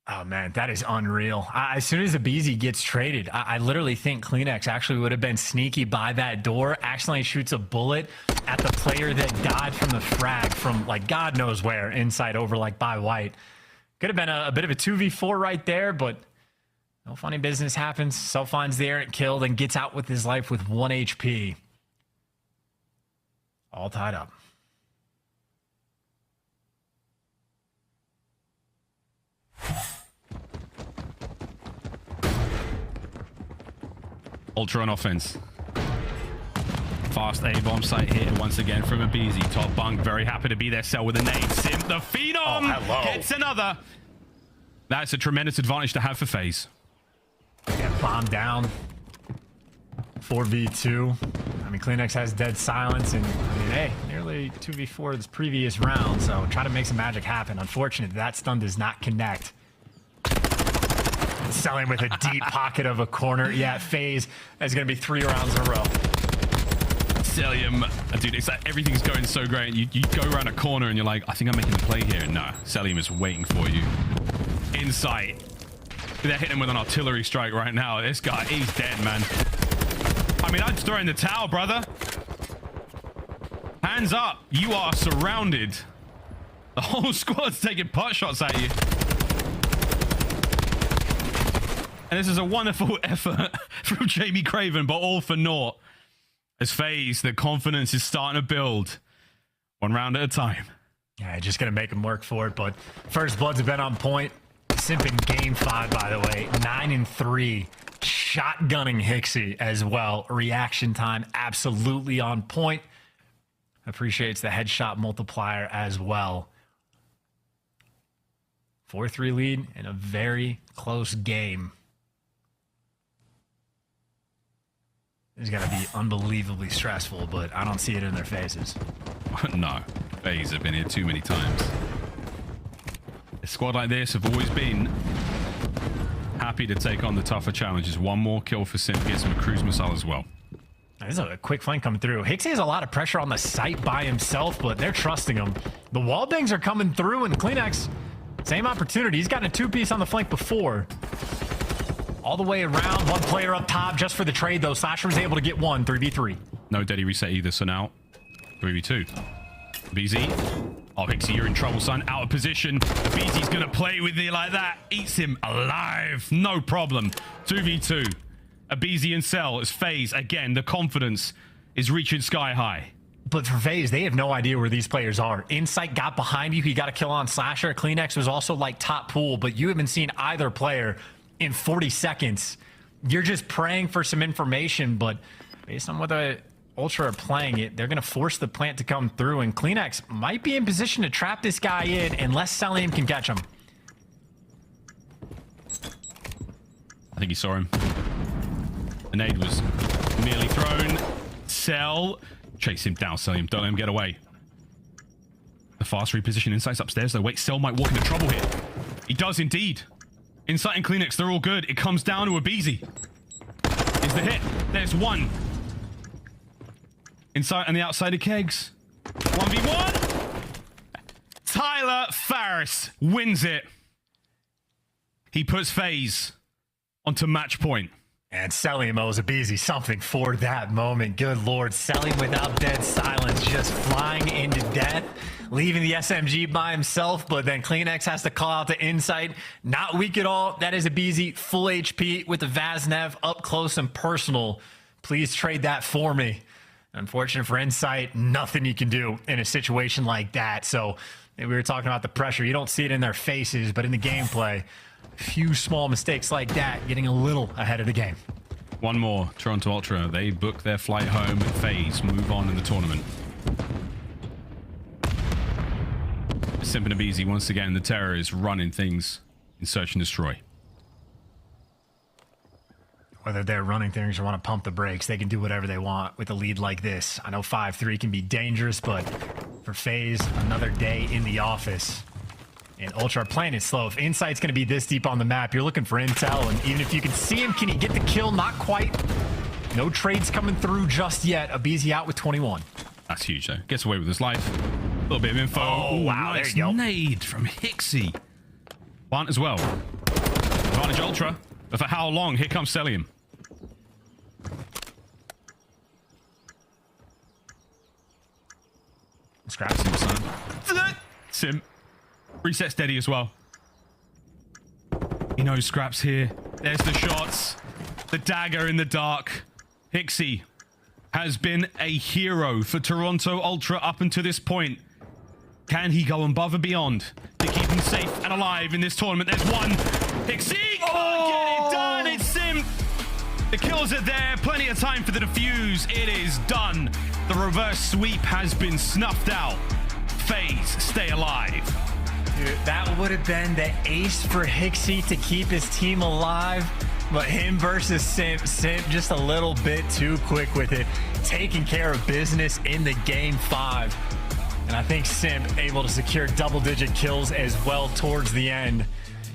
Oh, man, that is unreal. As soon as aBeZy gets traded, I literally think CleanX actually would have been sneaky by that door, accidentally shoots a bullet at the player that died from the frag from, like, God knows where, inside over, like, by White. Could have been a bit of a 2v4 right there, but no funny business happens. Self finds the errant kill, then gets out with his life with 1 HP. All tied up. Ultra on offense. Fast A-bomb site here once again from aBeZy. Top bunk, very happy to be there. Cell with a nade. Simp, the Phenom gets another. That's a tremendous advantage to have for FaZe. Yeah, bomb down. 4v2. I mean, CleanX has dead silence, and I mean, hey, nearly 2v4 this previous round, so try to make some magic happen. Unfortunately, that stun does not connect. Selling with a deep pocket of a corner. Yeah, FaZe is going to be 3 rounds in a row. Cellium, dude, it's like everything's going so great. You go around a corner and you're like, I think I'm making a play here. No, Cellium is waiting for you. Insight. They're hitting him with an artillery strike right now. This guy, he's dead, man. I mean, I'd throw in the towel, brother. Hands up. You are surrounded. The whole squad's taking pot shots at you. And this is a wonderful effort from Jamie Craven, but all for naught. As FaZe, the confidence is starting to build. 1 round at a time. Yeah, just going to make him work for it, but first bloods have been on point. Simp in game 5, by the way. 9-3. Shotgunning Hicksy as well. Reaction time absolutely on point. Appreciates the headshot multiplier as well. 4-3 lead in a very close game. It's going to be unbelievably stressful, but I don't see it in their faces. No. FaZe have been here too many times. A squad like this have always been happy to take on the tougher challenges. 1 more kill for Simp. Gets him a cruise missile as well. There's a quick flank coming through. Hicksy has a lot of pressure on the site by himself, but they're trusting him. The wall bangs are coming through, and CleanX, same opportunity. He's gotten a 2-piece on the flank before. All the way around. 1 player up top just for the trade, though. Slasher was able to get 1, 3v3. No Daddy reset either, so now 3v2. aBeZy. Oh, Hicksy, you're in trouble, son. Out of position. aBeZy's going to play with you like that. Eats him alive. No problem. 2v2. aBeZy and Cell as FaZe. Again, the confidence is reaching sky high. But for FaZe, they have no idea where these players are. Insight got behind you. He got a kill on Slasher. CleanX was also like top pool, but you haven't seen either player in 40 seconds. You're just praying for some information, but based on what the Ultra are playing it, they're going to force the plant to come through, and CleanX might be in position to trap this guy in unless Cellium can catch him. I think he saw him. The nade was nearly thrown. Cell. Chase him down, Cellium. Don't let him get away. The fast reposition. Insight's upstairs, though. Wait, Cell might walk into trouble here. He does indeed. Insight and CleanX, they're all good. It comes down to aBeZy. Is the hit. There's 1. Insight on the outside of kegs. 1v1. Tyler Farris wins it. He puts FaZe onto match point. And Cellium owes aBeZy something for that moment. Good Lord, Cellium without dead silence, just flying into death, leaving the SMG by himself, but then CleanX has to call out the Insight. Not weak at all. That is aBeZy, full HP with the Vaznev up close and personal. Please trade that for me. Unfortunate for Insight, nothing you can do in a situation like that. So we were talking about the pressure. You don't see it in their faces, but in the gameplay, a few small mistakes like that, getting a little ahead of the game. One more, Toronto Ultra. They book their flight home with FaZe, move on in the tournament. Simp and aBeZy, once again, the terror is running things in search and destroy. Whether they're running things or want to pump the brakes, they can do whatever they want with a lead like this. I know 5-3 can be dangerous, but for FaZe, another day in the office. And Ultra are playing it slow. If Insight's going to be this deep on the map, you're looking for intel. And even if you can see him, can he get the kill? Not quite. No trades coming through just yet. aBeZy out with 21. That's huge, though. Gets away with his life. A little bit of info. Oh, wow. Nice There you go. nade from Hixie. Bant as well. Advantage Ultra. But for how long? Here comes Cellium. Scrapz, son. Simp. Reset steady as well. He knows Scrapz here. There's the shots. The dagger in the dark. Hixie has been a hero for Toronto Ultra up until this point. Can he go above and beyond to keep him safe and alive in this tournament? There's one. Hixie can't get it done. It's Simp. The kills are there. Plenty of time for the defuse. It is done. The reverse sweep has been snuffed out. FaZe stay alive. Dude, that would have been the ace for Hixie to keep his team alive. But him versus Simp, Simp just a little bit too quick with it. Taking care of business in the game 5. And I think Simp able to secure double-digit kills as well towards the end.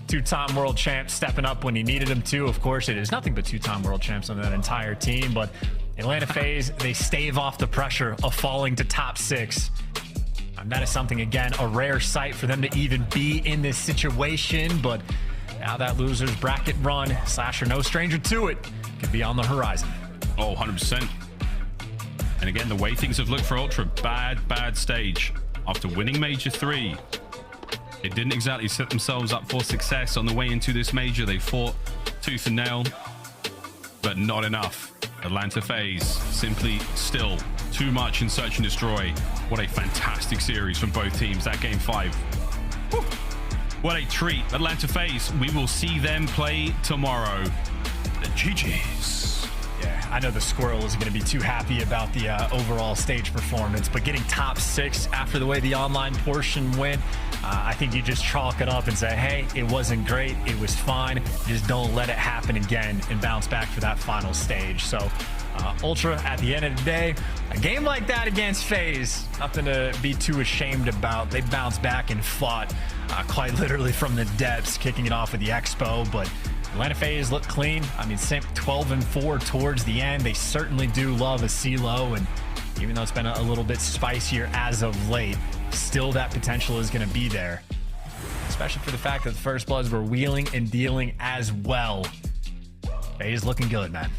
Two-time world champ stepping up when he needed him to. Of course, it is nothing but two-time world champs on that entire team. But Atlanta FaZe, they stave off the pressure of falling to top 6. And that is something, again, a rare sight for them to even be in this situation. But now that loser's bracket run, Slasher no stranger to it, could be on the horizon. Oh, 100%. And again, the way things have looked for Ultra, bad stage. After winning Major 3, they didn't exactly set themselves up for success on the way into this major. They fought tooth and nail, but not enough. Atlanta FaZe simply still too much in search and destroy. What a fantastic series from both teams. That game 5. Whew. What a treat. Atlanta FaZe, we will see them play tomorrow. The GG's. Yeah, I know the Squirrel isn't going to be too happy about the overall stage performance, but getting top 6 after the way the online portion went, I think you just chalk it up and say, hey, it wasn't great, it was fine, just don't let it happen again and bounce back for that final stage. So Ultra, at the end of the day, a game like that against FaZe, nothing to be too ashamed about. They bounced back and fought quite literally from the depths, kicking it off with the Expo, but Atlanta FaZe look clean. I mean, Simp 12-4 towards the end. They certainly do love Asilo, and even though it's been a little bit spicier as of late, still that potential is going to be there, especially for the fact that the First Bloods were wheeling and dealing as well. FaZe looking good, man.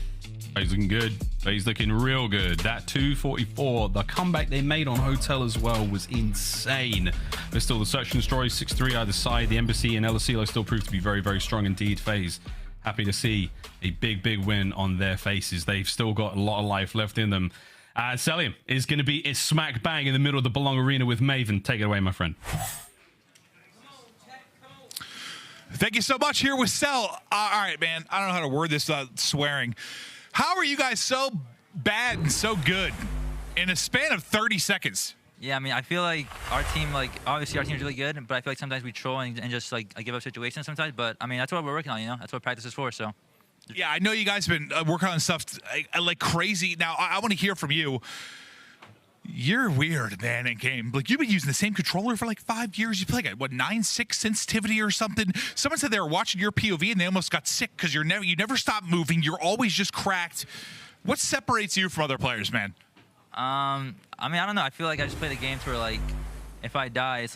FaZe looking good. FaZe looking real good. That 244, the comeback they made on Hotel as well was insane. There's still the search and destroy, 6-3 either side. The Embassy and Asilo still proved to be very, very strong indeed. FaZe happy to see a big win on their faces. They've still got a lot of life left in them. Cellium is going to be smack bang in the middle of the Belong Arena with Maven. Take it away, my friend. Thank you so much. Here with Cell. All right, man. I don't know how to word this without swearing. How are you guys so bad and so good in a span of 30 seconds? Yeah, I mean, I feel like our team, obviously our team's really good, but I feel like sometimes we troll and just, give up situations sometimes. But, I mean, that's what we're working on, you know? That's what practice is for, so. Yeah, I know you guys have been working on stuff like crazy. Now, I want to hear from you. You're weird, man, in game. Like, you've been using the same controller for 5 years. You play like, what, 9.6 sensitivity or something? Someone said they were watching your POV and they almost got sick because you never stop moving. You're always just cracked. What separates you from other players, man? I mean, I don't know. I feel like I just play the games where, if I die, it's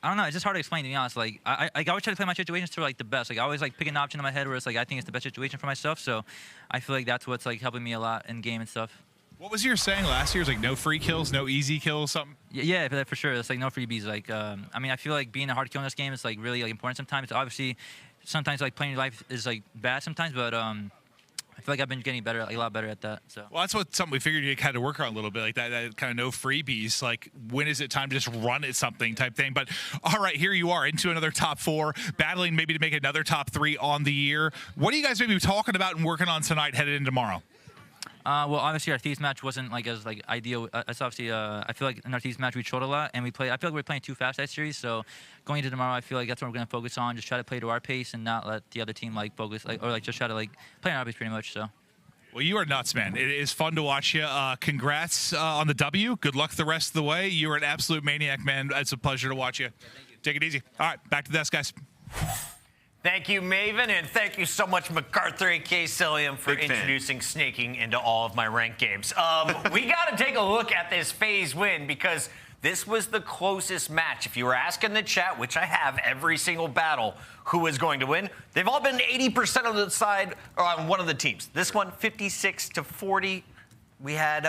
I don't know. It's just hard to explain, to be honest. Like, I always try to play my situations to like the best. Like, I always like pick an option in my head where it's like I think it's the best situation for myself. So, I feel like that's what's like helping me a lot in game and stuff. What was your saying last year? It was like no free kills, no easy kills, something. Yeah, for sure. It's like no freebies. Like, I mean, I feel like being a hard kill in this game is like really like important sometimes. Obviously, sometimes like playing your life is like bad sometimes, but I feel like I've been getting better, like a lot better at that. So. Well, that's something we figured you had to work on a little bit, like that kind of no freebies. Like, when is it time to just run at something type thing? But all right, here you are into another top 4, battling maybe to make another top 3 on the year. What are you guys maybe talking about and working on tonight, headed into tomorrow? Well, obviously our Thieves match wasn't like as like ideal. It's obviously I feel like in our Thieves match we trolled a lot, and I feel like we're playing too fast that series. So going into tomorrow, I feel like that's what we're gonna focus on. Just try to play to our pace and not let the other team like focus or just try to like play on our pace pretty much. So. Well, you are nuts, man. It is fun to watch you. Congrats on the W. Good luck the rest of the way. You are an absolute maniac, man. It's a pleasure to watch you. Yeah, take it easy. All right, back to the desk, guys. Thank you, Maven, and thank you so much, MacArthur, a.k.a. Cellium, for introducing snaking into all of my ranked games. We got to take a look at this FaZe win because this was the closest match. If you were asking the chat, which I have every single battle, who is going to win, they've all been 80% of the side or on one of the teams. This one, 56-40. We had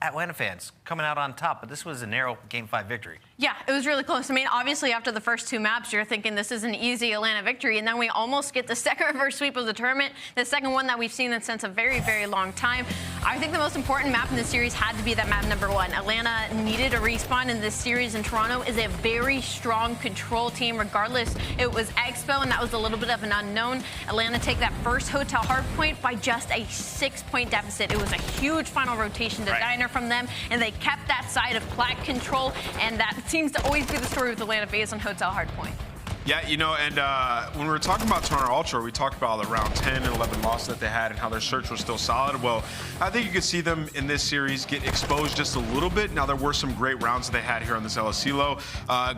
Atlanta fans coming out on top, but this was a narrow Game 5 victory. Yeah, it was really close. I mean, obviously, after the first 2 maps, you're thinking this is an easy Atlanta victory, and then we almost get the second reverse sweep of the tournament, the second one that we've seen since a very, very long time. I think the most important map in this series had to be that map number 1. Atlanta needed a respawn in this series, and Toronto is a very strong control team. Regardless, it was Expo, and that was a little bit of an unknown. Atlanta take that first hotel hardpoint by just a 6-point deficit. It was a huge final rotation designer from them, and they kept that side of plat control, and that seems to always be the story with Atlanta FaZe on hotel hardpoint. Yeah, you know, and when we were talking about Toronto Ultra, we talked about the round 10 and 11 losses that they had and how their search was still solid. Well, I think you could see them in this series get exposed just a little bit. Now, there were some great rounds that they had here on this Asilo.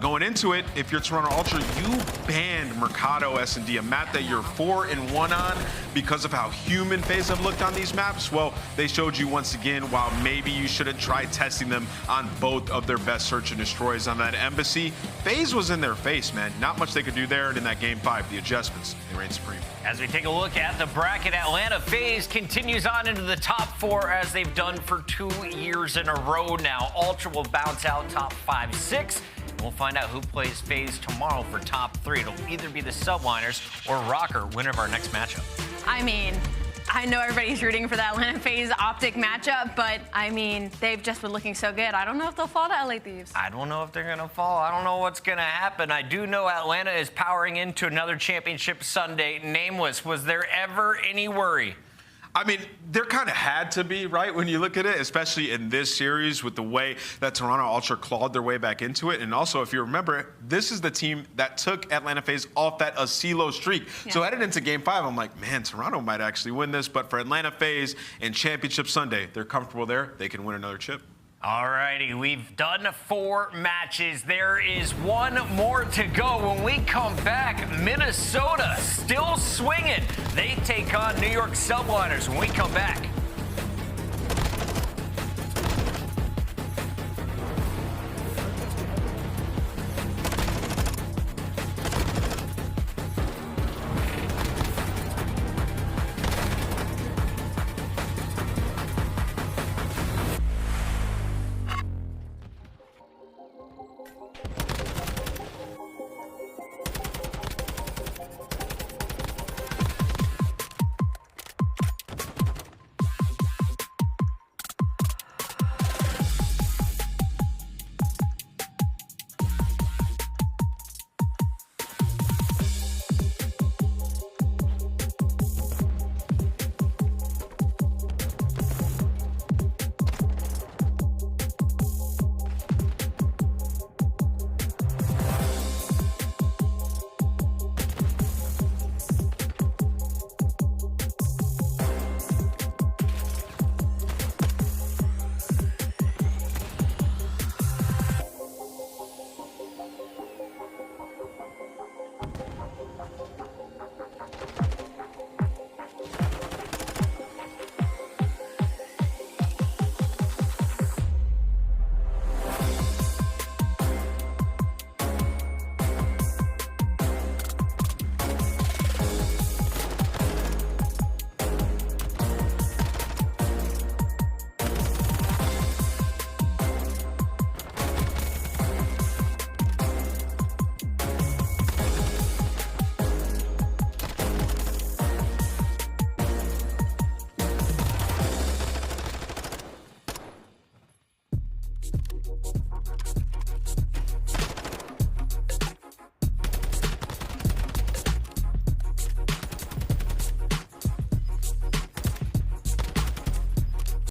Going into it, if you're Toronto Ultra, you banned Mercado S&D, a map that you're 4-1 on because of how human FaZe have looked on these maps. Well, they showed you once again, while maybe you shouldn't try testing them on both of their best search and destroys on that embassy. FaZe was in their face, man. Not much they could do there, and in that Game 5, the adjustments, they reigned supreme. As we take a look at the bracket, Atlanta FaZe continues on into the top 4 as they've done for 2 years in a row now. Ultra will bounce out top 5, 6. We'll find out who plays FaZe tomorrow for top 3. It'll either be the Subliners or Røkkr, winner of our next matchup. I mean, I know everybody's rooting for that Atlanta FaZe OpTic matchup, but I mean, they've just been looking so good. I don't know if they'll fall to LA Thieves. I don't know if they're going to fall. I don't know what's going to happen. I do know Atlanta is powering into another championship Sunday. Nameless, was there ever any worry? I mean, there kind of had to be, right, when you look at it, especially in this series with the way that Toronto Ultra clawed their way back into it. And also, if you remember, this is the team that took Atlanta FaZe off that Asilo streak. Yeah. So headed into Game 5, I'm like, man, Toronto might actually win this. But for Atlanta FaZe and Championship Sunday, they're comfortable there. They can win another chip. All righty, we've done 4 matches. There is 1 more to go. When we come back, Minnesota still swinging. They take on New York Subliners when we come back.